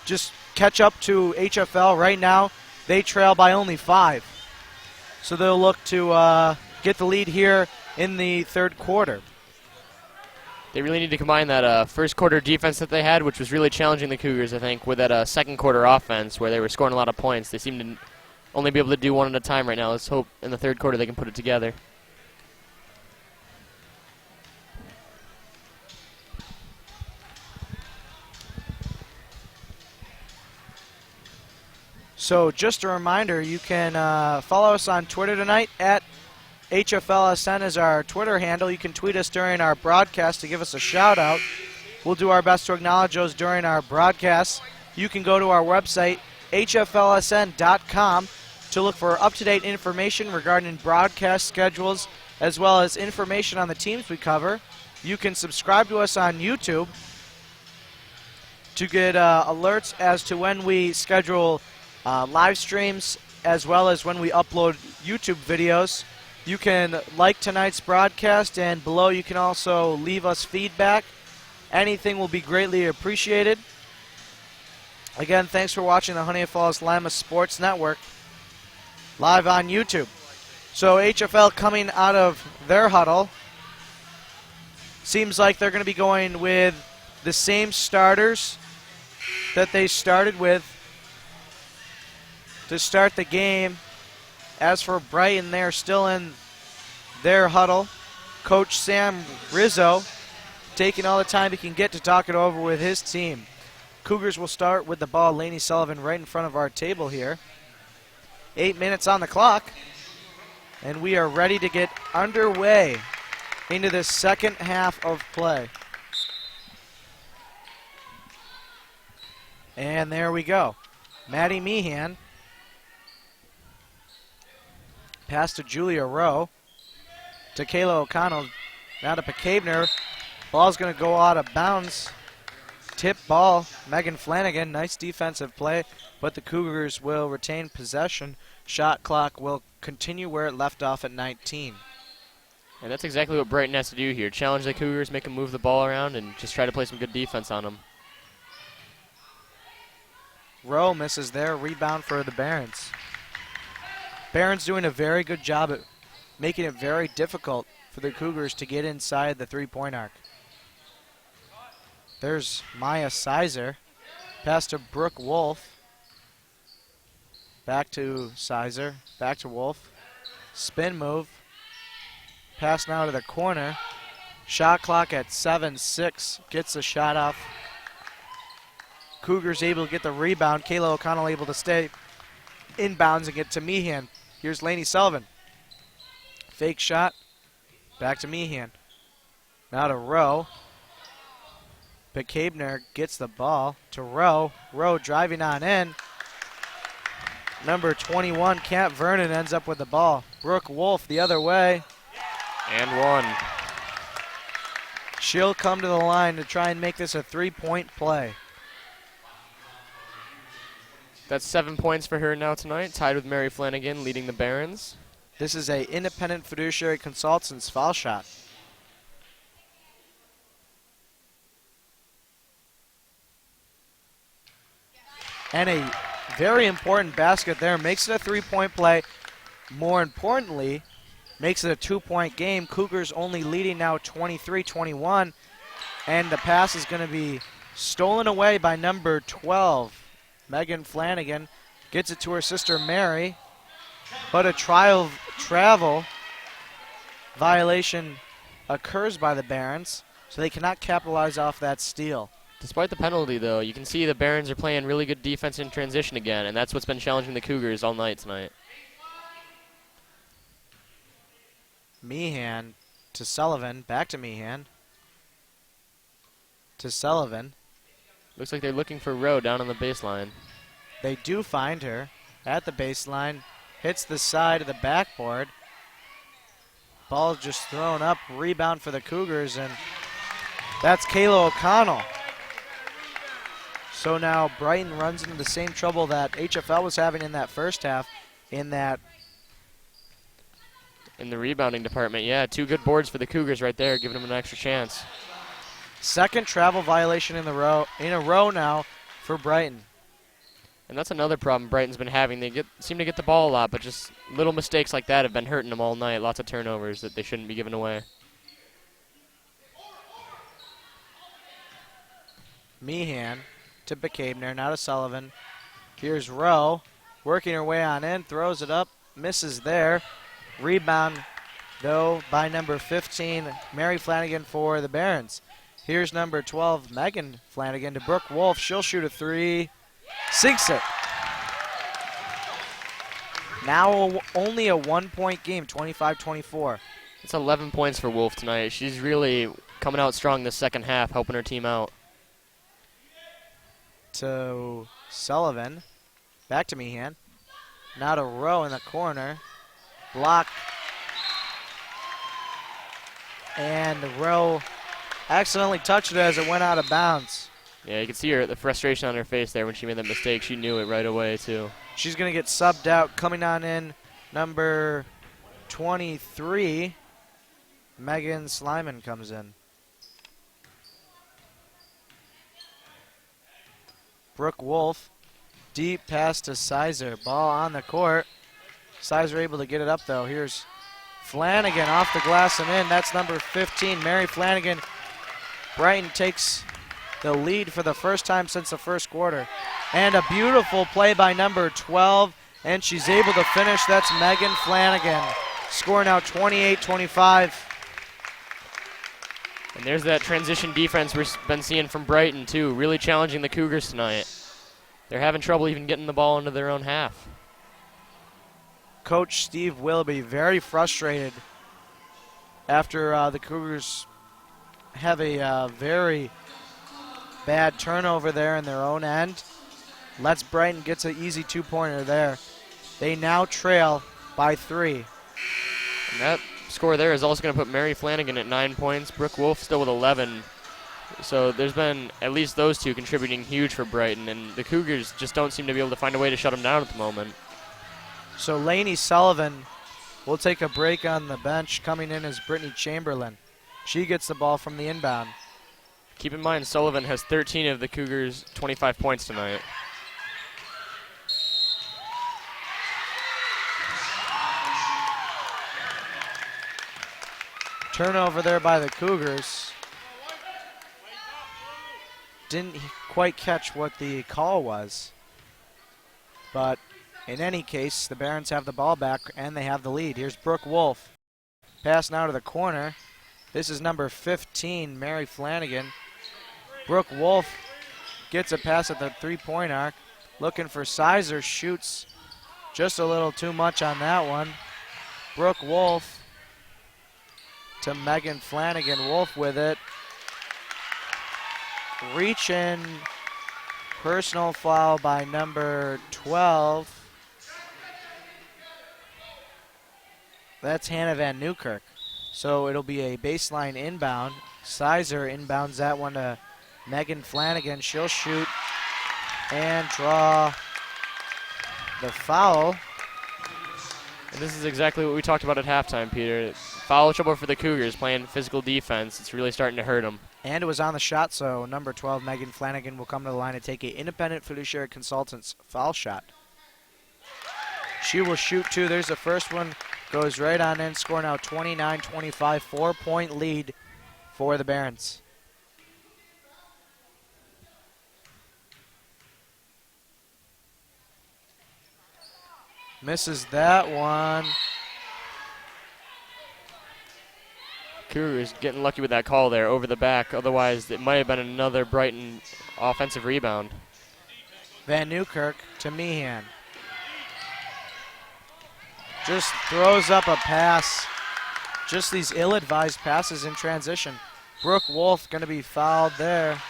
just catch up to HFL. Right now, they trail by only 5. So they'll look to get the lead here in the third quarter. They really need to combine that first quarter defense that they had, which was really challenging the Cougars, I think, with that second quarter offense where they were scoring a lot of points. They seem to only be able to do one at a time right now. Let's hope in the third quarter they can put it together. So just a reminder, you can follow us on Twitter tonight at HFLSN is our Twitter handle. You can tweet us during our broadcast to give us a shout out. We'll do our best to acknowledge those during our broadcast. You can go to our website, hflsn.com, to look for up-to-date information regarding broadcast schedules as well as information on the teams we cover. You can subscribe to us on YouTube to get alerts as to when we schedule live streams as well as when we upload YouTube videos. You can like tonight's broadcast, and below you can also leave us feedback. Anything will be greatly appreciated. Again, thanks for watching the Honeoye Falls-Lima Sports Network live on YouTube. So HFL coming out of their huddle. Seems like they're going to be going with the same starters that they started with to start the game. As for Brighton, they're still in their huddle. Coach Sam Rizzo taking all the time he can get to talk it over with his team. Cougars will start with the ball. Lainey Sullivan right in front of our table here. 8 minutes on the clock, and we are ready to get underway into the second half of play. And there we go. Maddie Meehan. Pass to Julia Rowe. To Kayla O'Connell. Now to Pekabner. Ball's going to go out of bounds. Tip ball. Megan Flanagan. Nice defensive play, but the Cougars will retain possession. Shot clock will continue where it left off at 19. And that's exactly what Brighton has to do here. Challenge the Cougars, make them move the ball around, and just try to play some good defense on them. Rowe misses there. Rebound for the Barons. Barons doing a very good job at making it very difficult for the Cougars to get inside the three-point arc. There's Maya Sizer. Pass to Brooke Wolf. Back to Sizer. Back to Wolf. Spin move. Pass now to the corner. Shot clock at 7-6. Gets the shot off. Cougars able to get the rebound. Kayla O'Connell able to stay inbounds and get to Meehan. Here's Lainey Sullivan. Fake shot. Back to Meehan. Now to Rowe. Pekabner gets the ball to Rowe. Rowe driving on in. Number 21, Kat Vernon, ends up with the ball. Brooke Wolf the other way. And one. She'll come to the line to try and make this a three-point play. That's 7 points for her now tonight, tied with Mary Flanagan leading the Barons. This is a Independent Fiduciary Consultants foul shot. And a very important basket there. Makes it a three-point play. More importantly, makes it a two-point game. Cougars only leading now 23-21. And the pass is going to be stolen away by number 12. Megan Flanagan gets it to her sister Mary. But a travel violation occurs by the Barons, so they cannot capitalize off that steal. Despite the penalty, though, you can see the Barons are playing really good defense in transition again, and that's what's been challenging the Cougars all night tonight. Meehan to Sullivan. Back to Meehan. To Sullivan. Looks like they're looking for Rowe down on the baseline. They do find her at the baseline. Hits the side of the backboard. Ball just thrown up. Rebound for the Cougars, and that's Kayla O'Connell. So now Brighton runs into the same trouble that HFL was having in that first half, in that In the rebounding department, yeah, 2 good boards for the Cougars right there, giving them an extra chance. second travel violation in a row now for Brighton. And that's another problem Brighton's been having. They seem to get the ball a lot, but just little mistakes like that have been hurting them all night. Lots of turnovers that they shouldn't be giving away. Meehan to Bekabner, now to Sullivan. Here's Rowe, working her way on in, throws it up, misses there. Rebound, though, by number 15, Mary Flanagan for the Barons. Here's number 12, Megan Flanagan to Brooke Wolf. She'll shoot a 3, sinks it. Now only a 1-point game, 25-24. It's 11 points for Wolf tonight. She's really coming out strong this second half, helping her team out. To Sullivan, back to Meehan. Now to Rowe in the corner. Block. And Rowe accidentally touched it as it went out of bounds. Yeah, you can see the frustration on her face there when she made that mistake. She knew it right away, too. She's going to get subbed out. Coming on in, number 23, Megan Slyman comes in. Brooke Wolf, deep pass to Sizer. Ball on the court. Sizer able to get it up, though. Here's Flanagan off the glass and in. That's number 15, Mary Flanagan. Brighton takes the lead for the first time since the first quarter. And a beautiful play by number 12, and she's able to finish. That's Megan Flanagan. Score now 28-25. And there's that transition defense we've been seeing from Brighton, too. Really challenging the Cougars tonight. They're having trouble even getting the ball into their own half. Coach Steve Willoughby very frustrated after the Cougars have a very bad turnover there in their own end. Lets Brighton gets an easy 2-pointer there. They now trail by 3. And that score there is also going to put Mary Flanagan at 9 points. Brooke Wolf still with 11. So there's been at least those two contributing huge for Brighton, and the Cougars just don't seem to be able to find a way to shut them down at the moment. So Lainey Sullivan will take a break on the bench. Coming in is Brittany Chamberlain. She gets the ball from the inbound. Keep in mind, Sullivan has 13 of the Cougars' 25 points tonight. Turnover there by the Cougars. Didn't quite catch what the call was. But in any case, the Barons have the ball back and they have the lead. Here's Brooke Wolf. Pass now to the corner. This is number 15, Mary Flanagan. Brooke Wolf gets a pass at the 3-point arc. Looking for Sizer, shoots just a little too much on that one. Brooke Wolf to Megan Flanagan. Wolf with it. Reach in. Personal foul by number 12. That's Hannah Van Newkirk. So it'll be a baseline inbound. Sizer inbounds that one to Megan Flanagan. She'll shoot and draw the foul. And this is exactly what we talked about at halftime, Peter. Foul trouble for the Cougars, playing physical defense. It's really starting to hurt them. And it was on the shot, so number 12, Megan Flanagan, will come to the line and take a independent fiduciary consultant's foul shot. She will shoot 2. There's the first one. Goes right on in. Score now 29-25. 4-point lead for the Barons. Misses that one. Cougars getting lucky with that call there over the back. Otherwise, it might have been another Brighton offensive rebound. Van Newkirk to Meehan. Just throws up a pass. Just these ill-advised passes in transition. Brooke Wolf going to be fouled there.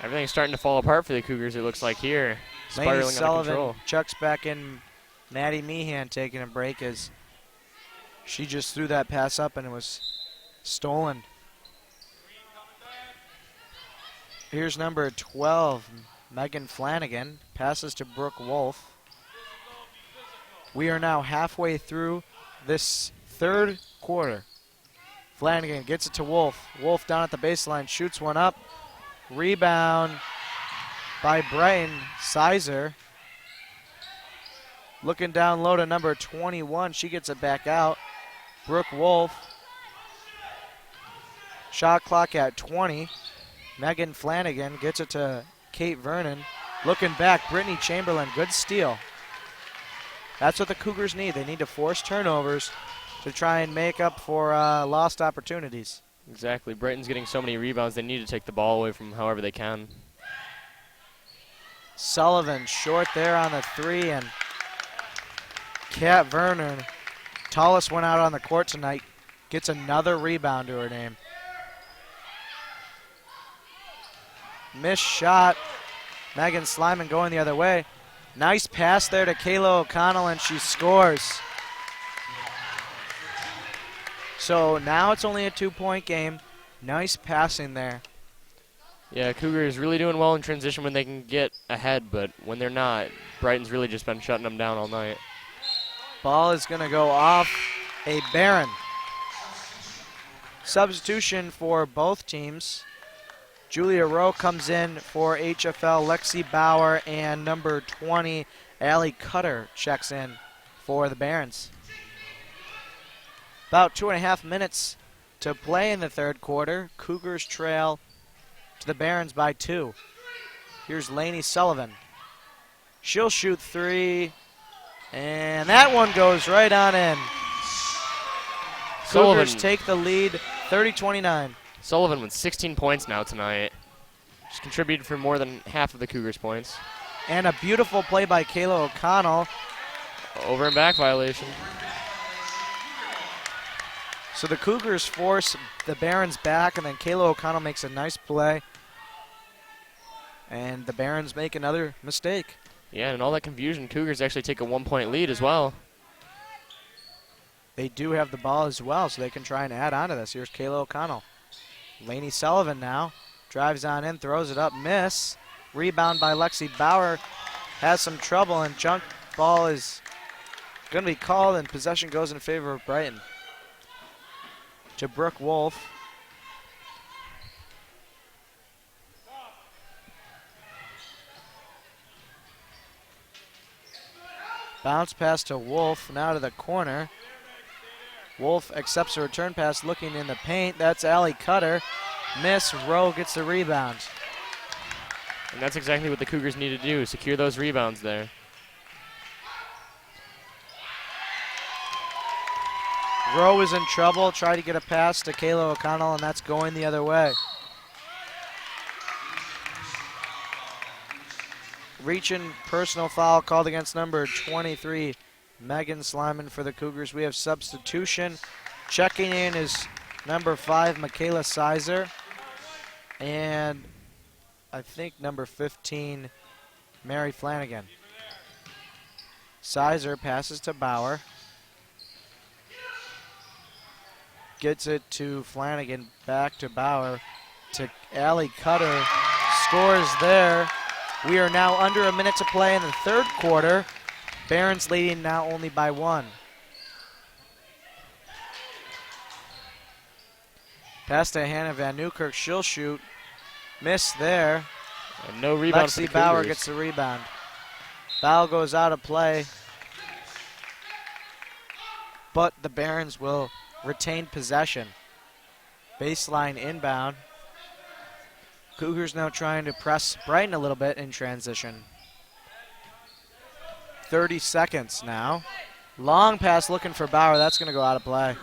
Everything's starting to fall apart for the Cougars, it looks like here. Lainey Spiraling out of Sullivan control. chucks back in. Maddie Meehan taking a break as she just threw that pass up and it was stolen. Here's number 12, Megan Flanagan. Passes to Brooke Wolf. We are now halfway through this third quarter. Flanagan gets it to Wolf. Wolf down at the baseline, shoots one up. Rebound by Brighton. Sizer. Looking down low to number 21. She gets it back out. Brooke Wolf. Shot clock at 20. Megan Flanagan gets it to Kate Vernon. Looking back, Brittany Chamberlain. Good steal. That's what the Cougars need. They need to force turnovers to try and make up for lost opportunities. Exactly. Brighton's getting so many rebounds, they need to take the ball away from however they can. Sullivan short there on the three, and Kat Vernon, tallest one out on the court tonight, gets another rebound to her name. Missed shot. Megan Slyman going the other way. Nice pass there to Kayla O'Connell, and she scores. So now it's only a 2-point game. Nice passing there. Yeah, Cougars really doing well in transition when they can get ahead, but when they're not, Brighton's really just been shutting them down all night. Ball is going to go off a Barron. Substitution for both teams. Julia Rowe comes in for HFL. Lexi Bauer and number 20, Allie Cutter, checks in for the Barons. About 2.5 minutes to play in the third quarter. Cougars trail to the Barons by 2. Here's Lainey Sullivan. She'll shoot 3, and that one goes right on in. Sullivan. Cougars take the lead, 30-29. Sullivan with 16 points now tonight. She's contributed for more than half of the Cougars' points. And a beautiful play by Kayla O'Connell. Over and back violation. So the Cougars force the Barons back, and then Kayla O'Connell makes a nice play. And the Barons make another mistake. Yeah, and all that confusion, Cougars actually take a 1-point lead as well. They do have the ball as well, so they can try and add on to this. Here's Kayla O'Connell. Lainey Sullivan now. Drives on in, throws it up, miss. Rebound by Lexi Bauer. Has some trouble, and junk ball is going to be called, and possession goes in favor of Brighton. To Brooke Wolf. Bounce pass to Wolf, now to the corner. Wolf accepts a return pass, looking in the paint. That's Allie Cutter. Miss. Rowe gets the rebound. And that's exactly what the Cougars need to do, secure those rebounds there. Rowe is in trouble. Try to get a pass to Kayla O'Connell, and that's going the other way. Reaching personal foul called against number 23, Megan Slyman for the Cougars. We have substitution. Checking in is number 5, Michaela Sizer. And I think number 15, Mary Flanagan. Sizer passes to Bauer. Gets it to Flanagan, back to Bauer, to Allie Cutter. Scores there. We are now under a minute to play in the third quarter. Barons leading now only by 1. Pass to Hannah Van Newkirk. She'll shoot. Miss there. And no rebound for the Lexi Bauer Cougars. gets the rebound. Foul goes out of play. But the Barons will retain possession. Baseline inbound. Cougars now trying to press Brighton a little bit in transition. 30 seconds now. Long pass looking for Bauer. That's going to go out of play.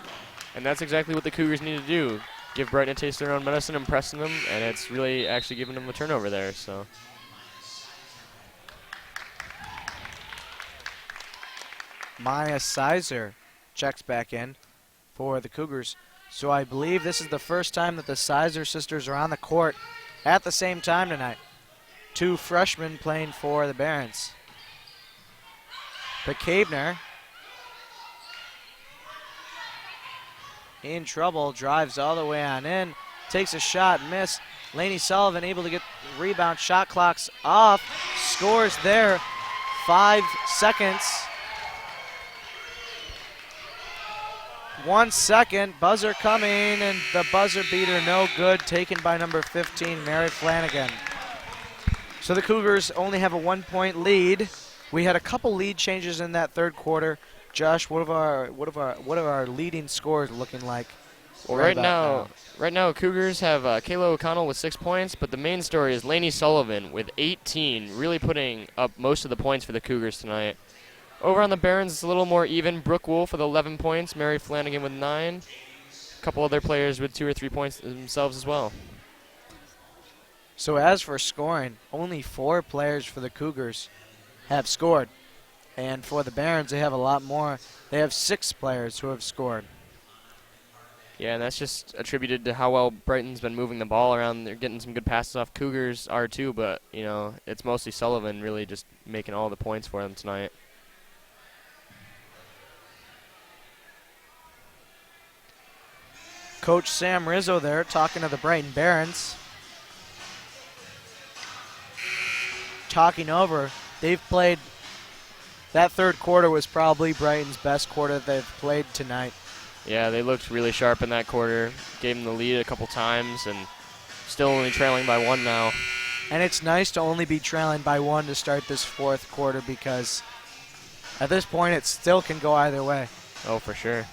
And that's exactly what the Cougars need to do. Give Brighton a taste of their own medicine, impressing them, and it's really actually giving them a turnover there. So Maya Sizer checks back in for the Cougars. So I believe this is the first time that the Sizer sisters are on the court at the same time tonight. 2 freshmen playing for the Barons. Bekavner in trouble, drives all the way on in, takes a shot, miss. Lainey Sullivan able to get the rebound, shot clock's off, scores there, 5 seconds. 1 second, buzzer coming, and the buzzer beater no good, taken by number 15, Mary Flanagan. So the Cougars only have a 1-point lead. We had a couple lead changes in that third quarter. Josh, what are our leading scores looking like? well, right now Cougars have Kayla O'Connell with 6 points, but the main story is Lainey Sullivan with 18, really putting up most of the points for the Cougars tonight. Over on the Barons, it's a little more even. Brooke Wolf with 11 points, Mary Flanagan with 9. A couple other players with 2 or 3 points themselves as well. So as for scoring, only 4 players for the Cougars have scored. And for the Barons, they have a lot more. They have 6 players who have scored. Yeah, and that's just attributed to how well Brighton's been moving the ball around. They're getting some good passes off. Cougars are too, but, you know, it's mostly Sullivan really just making all the points for them tonight. Coach Sam Rizzo there talking to the Brighton Barons. Talking over, they've played, that third quarter was probably Brighton's best quarter they've played tonight. Yeah, they looked really sharp in that quarter. Gave them the lead a couple times and still only trailing by 1 now. And it's nice to only be trailing by 1 to start this fourth quarter because at this point it still can go either way. Oh, for sure.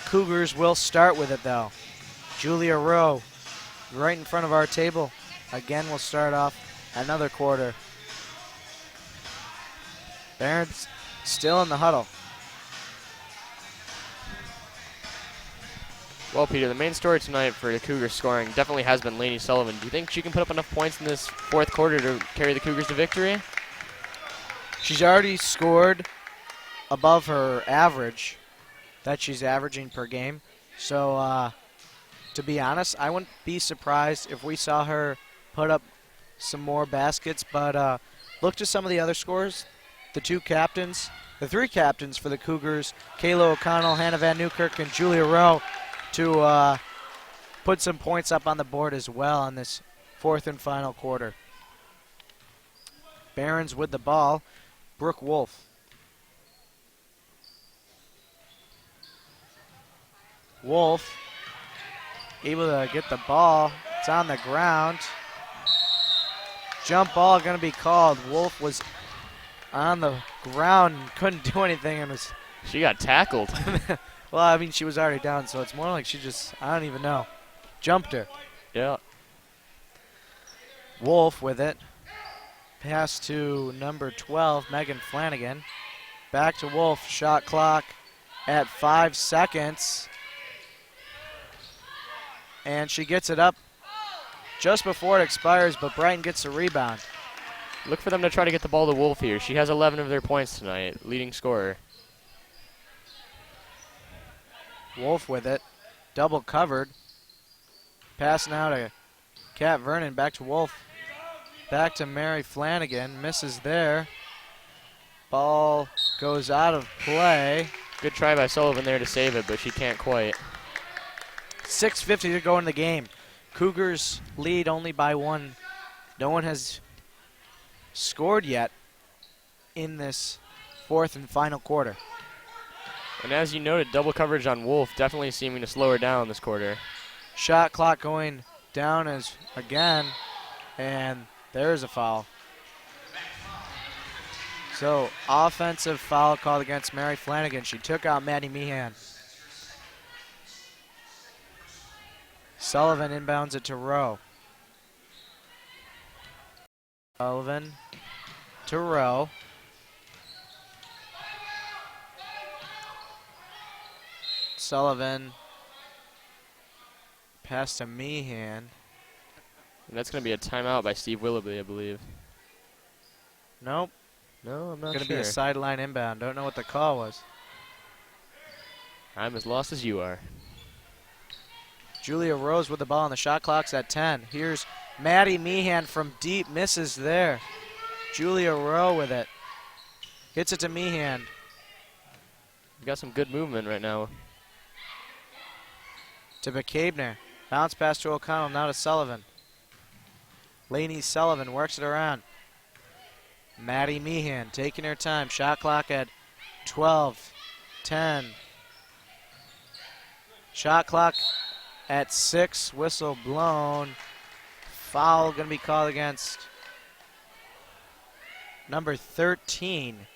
Cougars will start with it though. Julia Rowe right in front of our table. Again, we'll start off another quarter. Barons still in the huddle. Well, Peter, the main story tonight for the Cougars scoring definitely has been Lainey Sullivan. Do you think she can put up enough points in this fourth quarter to carry the Cougars to victory? She's already scored above her average that she's averaging per game. So, to be honest, I wouldn't be surprised if we saw her put up some more baskets. But look to some of the other scores. The 3 captains for the Cougars, Kayla O'Connell, Hannah Van Newkirk, and Julia Rowe, to put some points up on the board as well in this fourth and final quarter. Barons with the ball. Brooke Wolf. Wolf able to get the ball. It's on the ground. Jump ball going to be called. Wolf was on the ground and couldn't do anything. And was She got tackled. well, I mean, she was already down, so it's more like she just, I don't even know, jumped her. Yeah. Wolf with it. Pass to number 12, Megan Flanagan. Back to Wolf. Shot clock at 5 seconds. And she gets it up just before it expires, but Brighton gets the rebound. Look for them to try to get the ball to Wolf here. She has 11 of their points tonight, leading scorer. Wolf with it. Double covered. Pass now to Kat Vernon. Back to Wolf. Back to Mary Flanagan. Misses there. Ball goes out of play. Good try by Sullivan there to save it, but she can't quite. 6:50 to go in the game. Cougars lead only by 1. No one has scored yet in this fourth and final quarter. And as you noted, double coverage on Wolf definitely seeming to slow her down this quarter. Shot clock going down as again, and there's a foul. So offensive foul called against Mary Flanagan. She took out Maddie Meehan. Sullivan inbounds it to Rowe. Sullivan to Rowe. Sullivan. Pass to Meehan. And that's going to be a timeout by Steve Willoughby, I believe. Nope. No, I'm not Going to sure. be a sideline inbound. Don't know what the call was. I'm as lost as you are. Julia Rose with the ball, and the shot clock's at 10. Here's Maddie Meehan from deep, misses there. Julia Rowe with it. Gets it to Meehan. We've got some good movement right now. To McCabener. Bounce pass to O'Connell, now to Sullivan. Lainey Sullivan works it around. Maddie Meehan taking her time. Shot clock at 12, 10. Shot clock at 6. Whistle blown. Foul going to be called against number 13.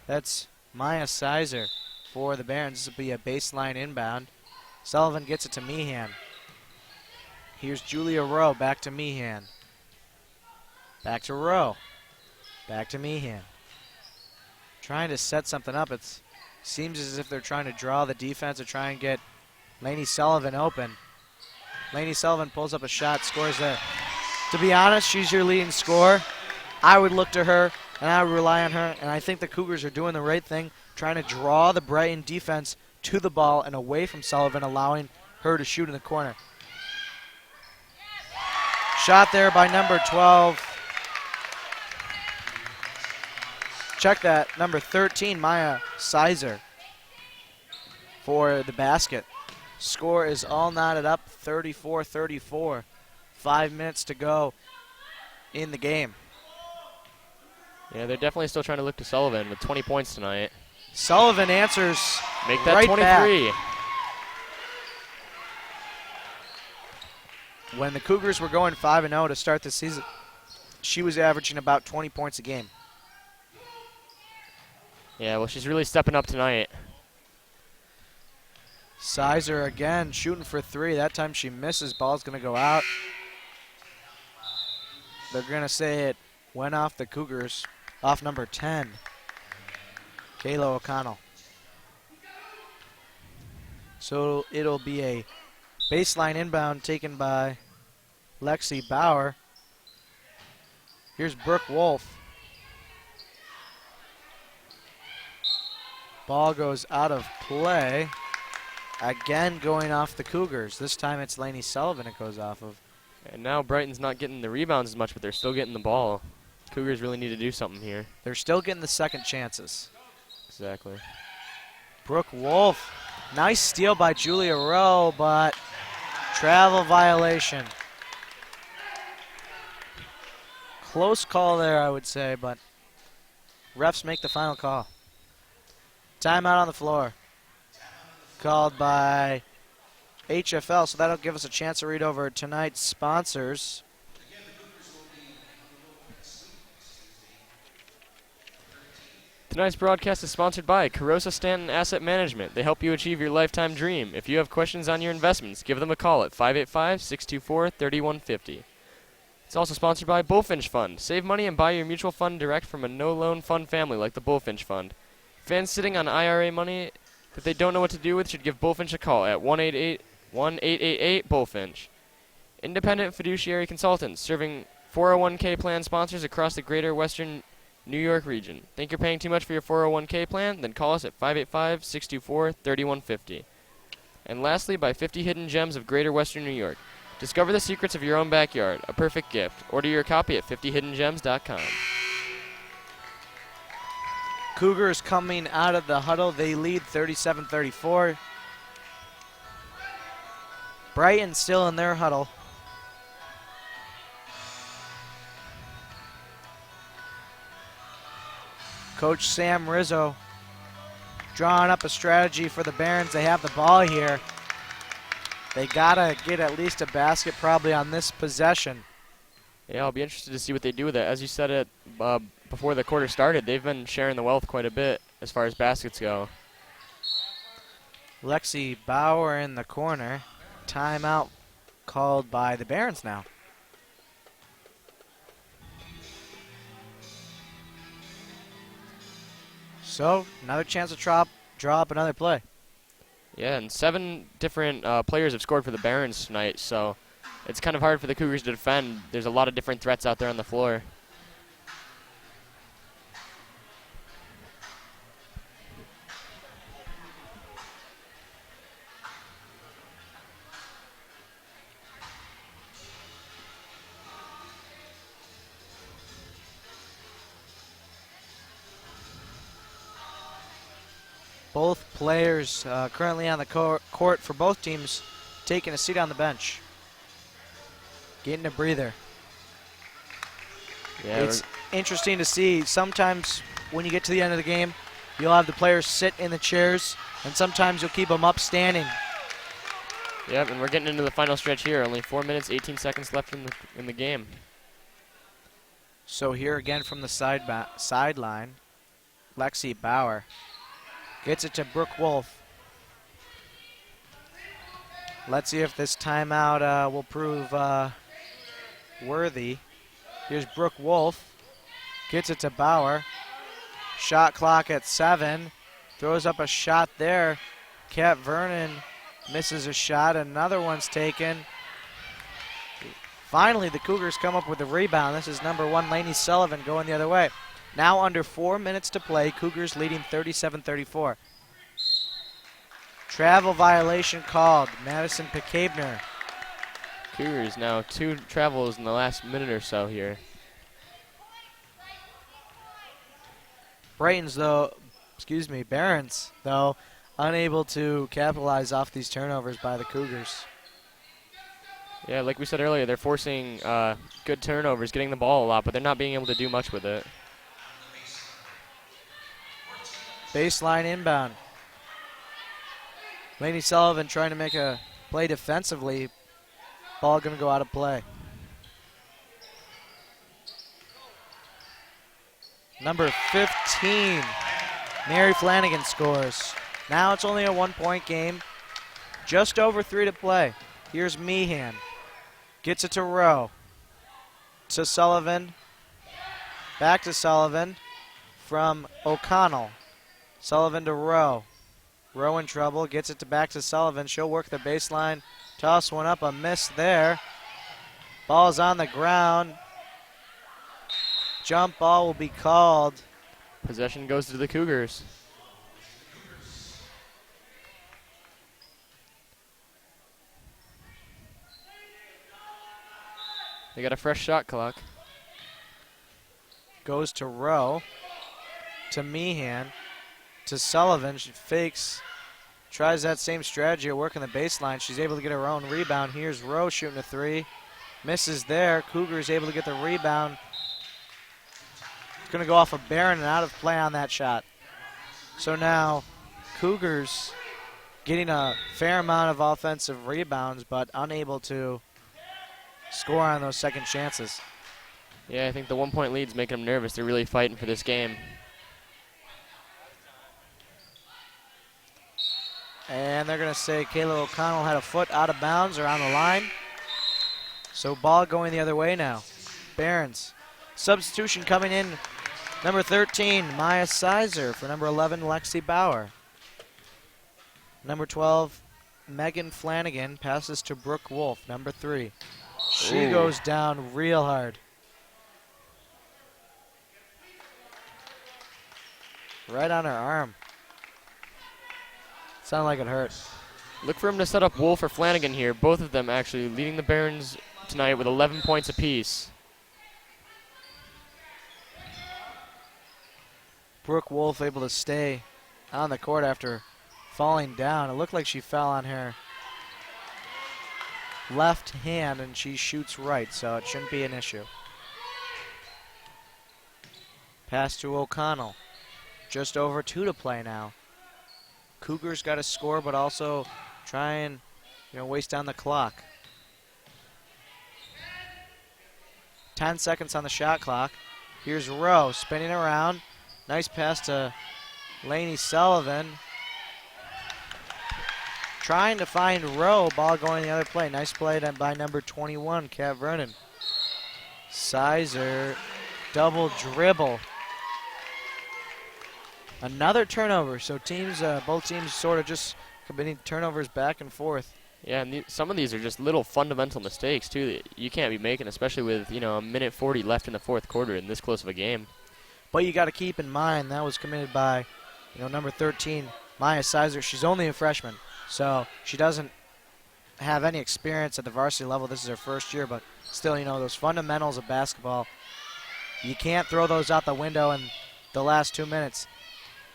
That's Maya Sizer for the Barons. This will be a baseline inbound. Sullivan gets it to Meehan. Here's Julia Rowe, back to Meehan. Back to Rowe. Back to Meehan. Trying to set something up. It seems as if they're trying to draw the defense or try and get Lainey Sullivan open. Lainey Sullivan pulls up a shot, scores there. To be honest, she's your leading scorer. I would look to her, and I would rely on her, and I think the Cougars are doing the right thing, trying to draw the Brighton defense to the ball and away from Sullivan, allowing her to shoot in the corner. Shot there by number 12. Check that, number 13, Maya Sizer, for the basket. Score is all knotted up, 34-34. 5 minutes to go in the game. Yeah, they're definitely still trying to look to Sullivan with 20 points tonight. Sullivan answers Make that right 23. back. When the Cougars were going 5-0 to start the season, she was averaging about 20 points a game. Yeah, well, she's really stepping up tonight. Sizer again shooting for 3. That time she misses. Ball's going to go out. They're going to say it went off the Cougars, off number 10, Kayla O'Connell. So it'll be a baseline inbound taken by Lexi Bauer. Here's Brooke Wolf. Ball goes out of play. Again going off the Cougars. This time it's Lainey Sullivan it goes off of. And now Brighton's not getting the rebounds as much, but they're still getting the ball. Cougars really need to do something here. They're still getting the second chances. Exactly. Brooke Wolf. Nice steal by Julia Rowe, but travel violation. Close call there, I would say, but refs make the final call. Timeout on the floor. Called by HFL, so that'll give us a chance to read over tonight's sponsors. Tonight's broadcast is sponsored by Carosa Stanton Asset Management. They help you achieve your lifetime dream. If you have questions on your investments, give them a call at 585-624-3150. It's also sponsored by Bullfinch Fund. Save money and buy your mutual fund direct from a no-loan fund family like the Bullfinch Fund. Fans sitting on IRA money that they don't know what to do with should give Bullfinch a call at 1-888-Bullfinch. Independent fiduciary consultants serving 401k plan sponsors across the greater Western New York region. Think you're paying too much for your 401k plan? Then call us at 585-624-3150. And lastly, by 50 Hidden Gems of Greater Western New York. Discover the secrets of your own backyard. A perfect gift. Order your copy at 50hiddengems.com. Cougars coming out of the huddle. They lead 37-34. Brighton still in their huddle. Coach Sam Rizzo drawing up a strategy for the Barons. They have the ball here. They gotta get at least a basket probably on this possession. Yeah, I'll be interested to see what they do with it. As you said it before the quarter started, they've been sharing the wealth quite a bit as far as baskets go. Lexi Bauer in the corner. Timeout called by the Barons now. So, another chance to draw up another play. Yeah, and 7 different players have scored for the Barons tonight, so it's kind of hard for the Cougars to defend. There's a lot of different threats out there on the floor. Both players currently on the court for both teams taking a seat on the bench. Getting a breather. Yeah, It's interesting to see. Sometimes when you get to the end of the game, you'll have the players sit in the chairs, and sometimes you'll keep them up standing. yep, and we're getting into the final stretch here. Only 4 minutes, 18 seconds left in the game. So here again from the sideline, Lexi Bauer gets it to Brooke Wolf. Let's see if this timeout will prove worthy. Here's Brooke Wolf. Gets it to Bauer. Shot clock at 7. Throws up a shot there. Kat Vernon misses a shot. Another one's taken. Finally, the Cougars come up with a rebound. This is number 1, Lainey Sullivan, going the other way. Now under 4 minutes to play. Cougars leading 37-34. Travel violation called. Madison Picabner. Cougars now 2 travels in the last minute or so here. Barons, though, unable to capitalize off these turnovers by the Cougars. Yeah, like we said earlier, they're forcing good turnovers, getting the ball a lot, but they're not being able to do much with it. Baseline inbound. Lainey Sullivan trying to make a play defensively. Ball going to go out of play. Number 15, Mary Flanagan scores. Now it's only a 1-point game. Just over 3 to play. Here's Meehan. Gets it to Rowe. To Sullivan. Back to Sullivan. From O'Connell. Sullivan to Rowe. Rowe in trouble. Gets it back to Sullivan. She'll work the baseline. Toss one up. A miss there. Ball's on the ground. Jump ball will be called. Possession goes to the Cougars. They got a fresh shot clock. Goes to Rowe. To Meehan. To Sullivan. She fakes. Tries that same strategy of working the baseline. She's able to get her own rebound. Here's Rowe shooting a 3. Misses there. Cougars able to get the rebound. It's going to go off of Barron and out of play on that shot. So now Cougars getting a fair amount of offensive rebounds, but unable to score on those second chances. Yeah, I think the 1-point lead's making them nervous. They're really fighting for this game. And they're going to say Kayla O'Connell had a foot out of bounds or on the line. So ball going the other way now. Barons. Substitution coming in. Number 13, Maya Sizer for number 11, Lexi Bauer. Number 12, Megan Flanagan passes to Brooke Wolf, number 3. She Ooh. goes down real hard. Right on her arm. Sounded like it hurt. Look for him to set up Wolf or Flanagan here. Both of them actually leading the Barons tonight with 11 points apiece. Brooke Wolf able to stay on the court after falling down. It looked like she fell on her left hand and she shoots right, so it shouldn't be an issue. Pass to O'Connell. Just over 2 to play now. Cougars got to score, but also try and waste down the clock. 10 seconds on the shot clock. Here's Rowe spinning around. Nice pass to Lainey Sullivan. Trying to find Rowe. Ball going the other play. Nice play by number 21, Kat Vernon. Sizer, double dribble. Another turnover. So both teams sort of just committing turnovers back and forth. Yeah, and some of these are just little fundamental mistakes, too, that you can't be making, especially with, a minute 40 left in the fourth quarter in this close of a game. But you got to keep in mind that was committed by, number 13, Maya Sizer. She's only a freshman, so she doesn't have any experience at the varsity level. This is her first year, but still, those fundamentals of basketball, you can't throw those out the window in the last 2 minutes.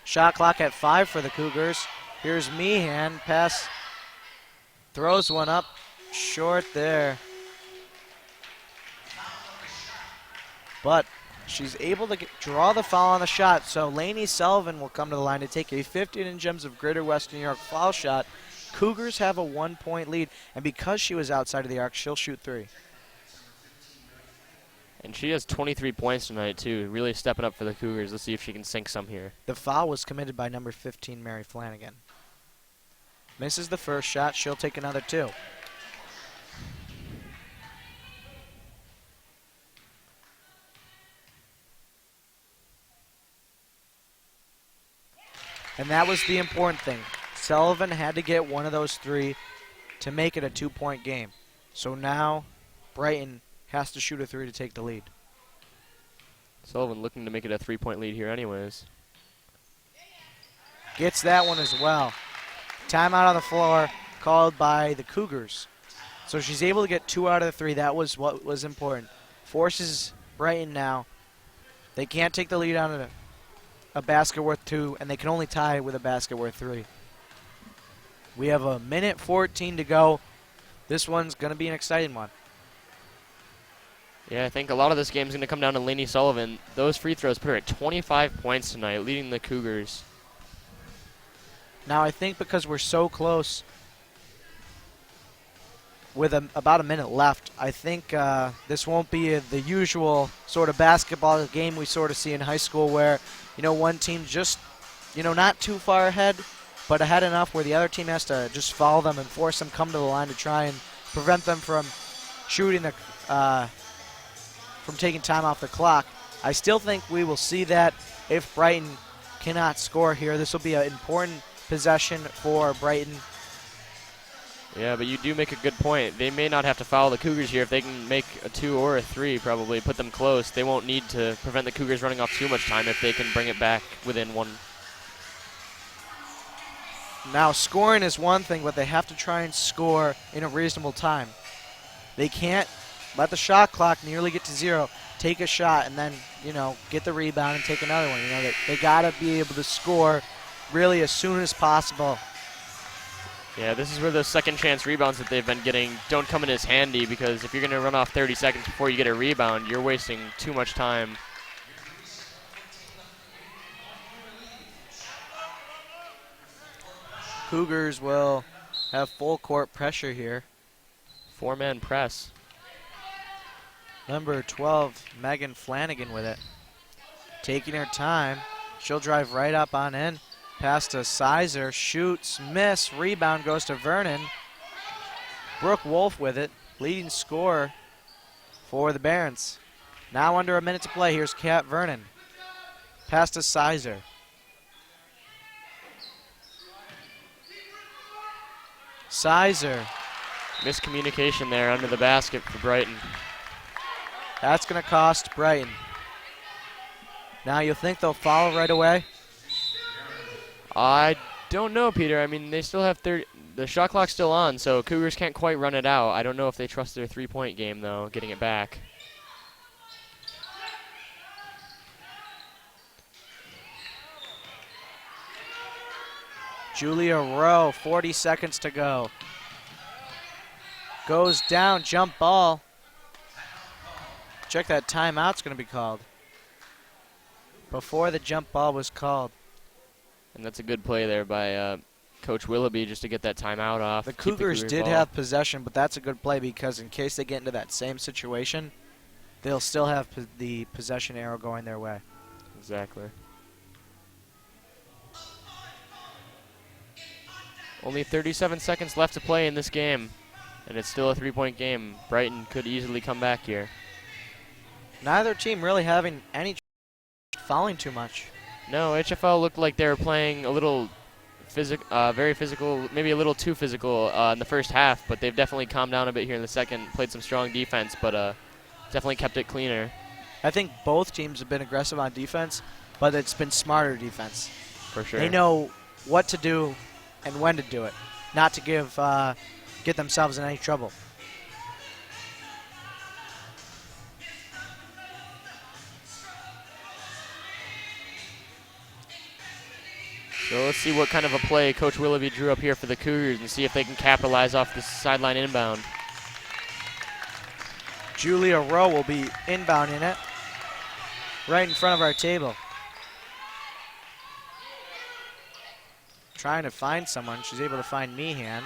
Shot clock at 5 for the Cougars. Here's Meehan, pass, throws one up, short there. But she's able to draw the foul on the shot, so Lainey Sullivan will come to the line to take a 15 gems of Greater Western New York foul shot. Cougars have a 1-point lead, and because she was outside of the arc, she'll shoot 3. And she has 23 points tonight, too, really stepping up for the Cougars. Let's see if she can sink some here. The foul was committed by number 15, Mary Flanagan. Misses the first shot, she'll take another 2. And that was the important thing. Sullivan had to get one of those 3 to make it a 2-point game. So now Brighton has to shoot a 3 to take the lead. Sullivan looking to make it a 3-point lead here anyways. Gets that one as well. Timeout on the floor called by the Cougars. So she's able to get 2 out of the 3. That was what was important. Forces Brighton now. They can't take the lead on a basket worth 2, and they can only tie with a basket worth 3. We have a minute 14 to go. This one's going to be an exciting one. Yeah, I think a lot of this game is going to come down to Lainey Sullivan. Those free throws put her at 25 points tonight, leading the Cougars. Now, I think because we're so close with about a minute left, I think this won't be the usual sort of basketball game we sort of see in high school where, one team just, not too far ahead, but ahead enough where the other team has to just follow them and force them come to the line to try and prevent them from shooting from taking time off the clock. I still think we will see that if Brighton cannot score here. This will be an important possession for Brighton. Yeah, but you do make a good point. They may not have to foul the Cougars here. If they can make a 2 or a 3, probably put them close, they won't need to prevent the Cougars running off too much time if they can bring it back within 1. Now, scoring is one thing, but they have to try and score in a reasonable time. They can't let the shot clock nearly get to 0, take a shot, and then, get the rebound and take another one. They got to be able to score really as soon as possible. Yeah, this is where those second chance rebounds that they've been getting don't come in as handy, because if you're going to run off 30 seconds before you get a rebound, you're wasting too much time. Cougars will have full court pressure here. 4-man press. Number 12, Megan Flanagan with it. Taking her time. She'll drive right up on in. Pass to Sizer. Shoots, miss. Rebound goes to Vernon. Brooke Wolf with it. Leading scorer for the Barons. Now under a minute to play. Here's Kat Vernon. Pass to Sizer. Sizer. Miscommunication there under the basket for Brighton. That's going to cost Brighton. Now you think they'll foul right away? I don't know, Peter. I mean, they still have 30. The shot clock's still on, so Cougars can't quite run it out. I don't know if they trust their 3-point game, though, getting it back. Julia Rowe, 40 seconds to go. Goes down, jump ball. Check that timeout's going to be called. Before the jump ball was called. And that's a good play there by Coach Willoughby just to get that timeout off. The Cougars did have possession, but that's a good play because in case they get into that same situation, they'll still have the possession arrow going their way. Exactly. Only 37 seconds left to play in this game, and it's still a 3-point game. Brighton could easily come back here. Neither team really having any fouling too much. No, HFL looked like they were playing a little very physical, maybe a little too physical in the first half, but they've definitely calmed down a bit here in the second, played some strong defense, but definitely kept it cleaner. I think both teams have been aggressive on defense, but it's been smarter defense. For sure. They know what to do and when to do it, not to get themselves in any trouble. So let's see what kind of a play Coach Willoughby drew up here for the Cougars and see if they can capitalize off this sideline inbound. Julia Rowe will be inbounding it right in front of our table. Trying to find someone. She's able to find Meehan.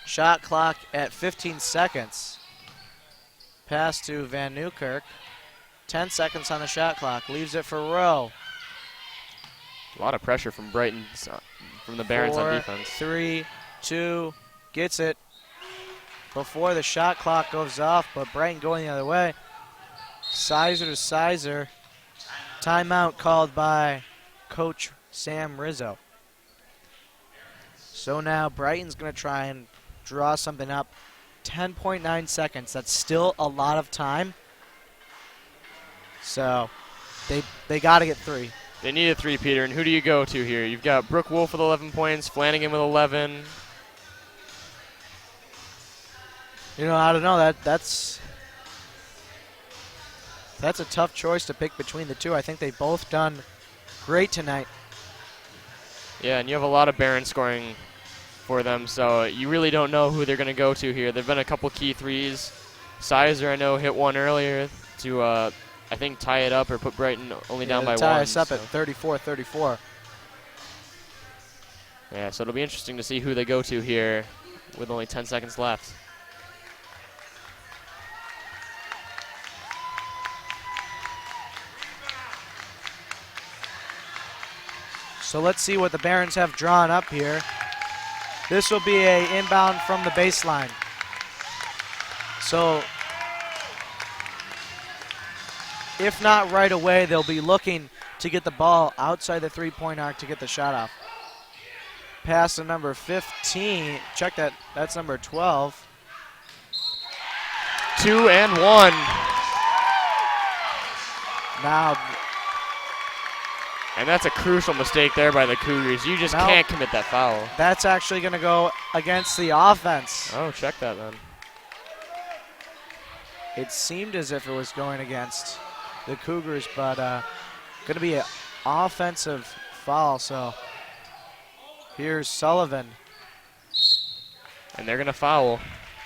Shot clock at 15 seconds. Pass to Van Newkirk. 10 seconds on the shot clock. Leaves it for Rowe. A lot of pressure from Brighton, from the Barons on defense. 3, 2, gets it before the shot clock goes off, but Brighton going the other way. Sizer to Sizer. Timeout called by Coach Sam Rizzo. So now Brighton's going to try and draw something up. 10.9 seconds. That's still a lot of time. So they got to get 3. They need a 3, Peter, and who do you go to here? You've got Brooke Wolf with 11 points, Flanagan with 11. You know, I don't know. That's a tough choice to pick between the two. I think they've both done great tonight. Yeah, and you have a lot of Barons scoring for them, so you really don't know who they're going to go to here. There have been a couple key threes. Sizer, I know, hit one earlier to, I think, tie it up or put Brighton only down by 1. Tie us up at 34-34. Yeah, so it'll be interesting to see who they go to here with only 10 seconds left. So let's see what the Barons have drawn up here. This will be a inbound from the baseline. So if not right away, they'll be looking to get the ball outside the three-point arc to get the shot off. Pass to number 15. Check that. That's number 12. 2 and 1. Now, And that's a crucial mistake there by the Cougars. You just can't commit that foul. that's actually going to go against the offense. Oh, check that then. It seemed as if it was going against the Cougars, but going to be an offensive foul. So here's Sullivan And they're going to foul.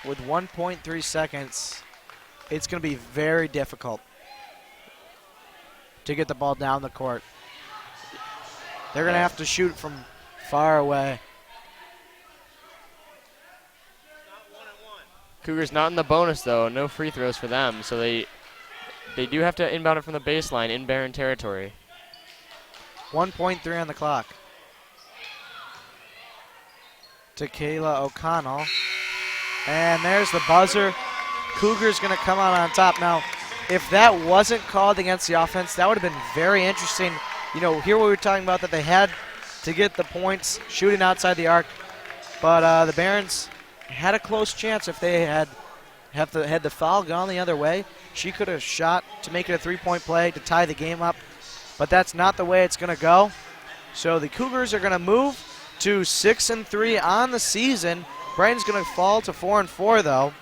with 1.3 seconds. It's going to be very difficult to get the ball down the court. They're going to have to shoot from far away. Cougars not in the bonus, though. No free throws for them. So they do have to inbound it from the baseline in Baron territory. 1.3 on the clock. To Kayla O'Connell. And there's the buzzer. Cougars going to come out on top. Now, if that wasn't called against the offense, that would have been very interesting. You know, here we were talking about that they had to get the points shooting outside the arc. But the Barons had a close chance if they had the foul gone the other way. She could have shot to make it a three-point play to tie the game up. But that's not the way it's going to go. So the Cougars are going to move to 6-3 on the season. Brighton's going to fall to 4-4, though.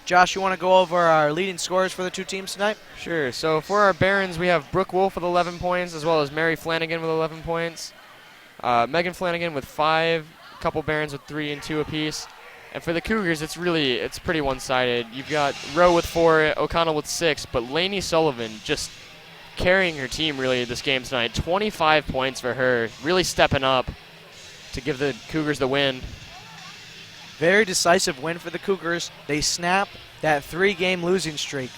Josh, you want to go over our leading scorers for the two teams tonight? Sure. So for our Barons, we have Brooke Wolf with 11 points, as well as Mary Flanagan with 11 points. Megan Flanagan with 5, a couple Barons with 3 and 2 apiece. And for the Cougars, it's pretty one-sided. You've got Rowe with 4, O'Connell with 6, but Lainey Sullivan just carrying her team really this game tonight. 25 points for her, really stepping up to give the Cougars the win. Very decisive win for the Cougars. They snap that 3-game losing streak.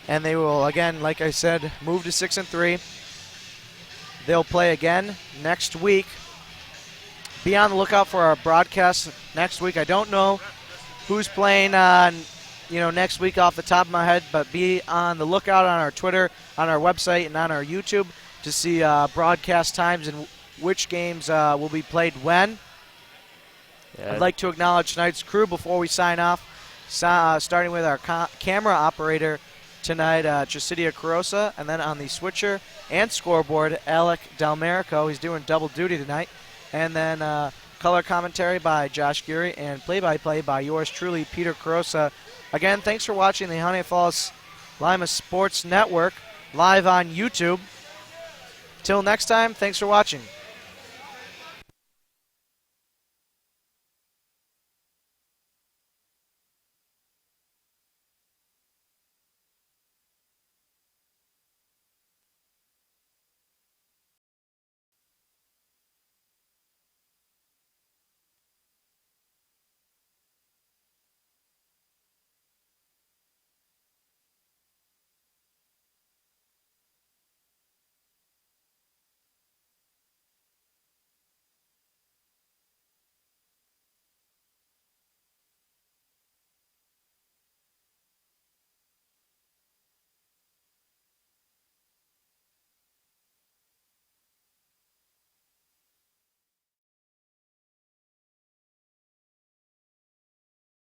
And they will, again, like I said, move to 6-3. They'll play again next week. Be on the lookout for our broadcast next week. I don't know who's playing next week off the top of my head, but be on the lookout on our Twitter, on our website, and on our YouTube to see broadcast times and which games will be played when. Yeah. I'd like to acknowledge tonight's crew before we sign off, starting with our camera operator tonight, Chasidia Carosa, and then on the switcher and scoreboard, Alec Delmerico. He's doing double duty tonight. And then color commentary by Josh Geary and play-by-play by yours truly, Peter Carosa. Again, thanks for watching the Honeoye Falls-Lima Sports Network live on YouTube. Till next time, thanks for watching.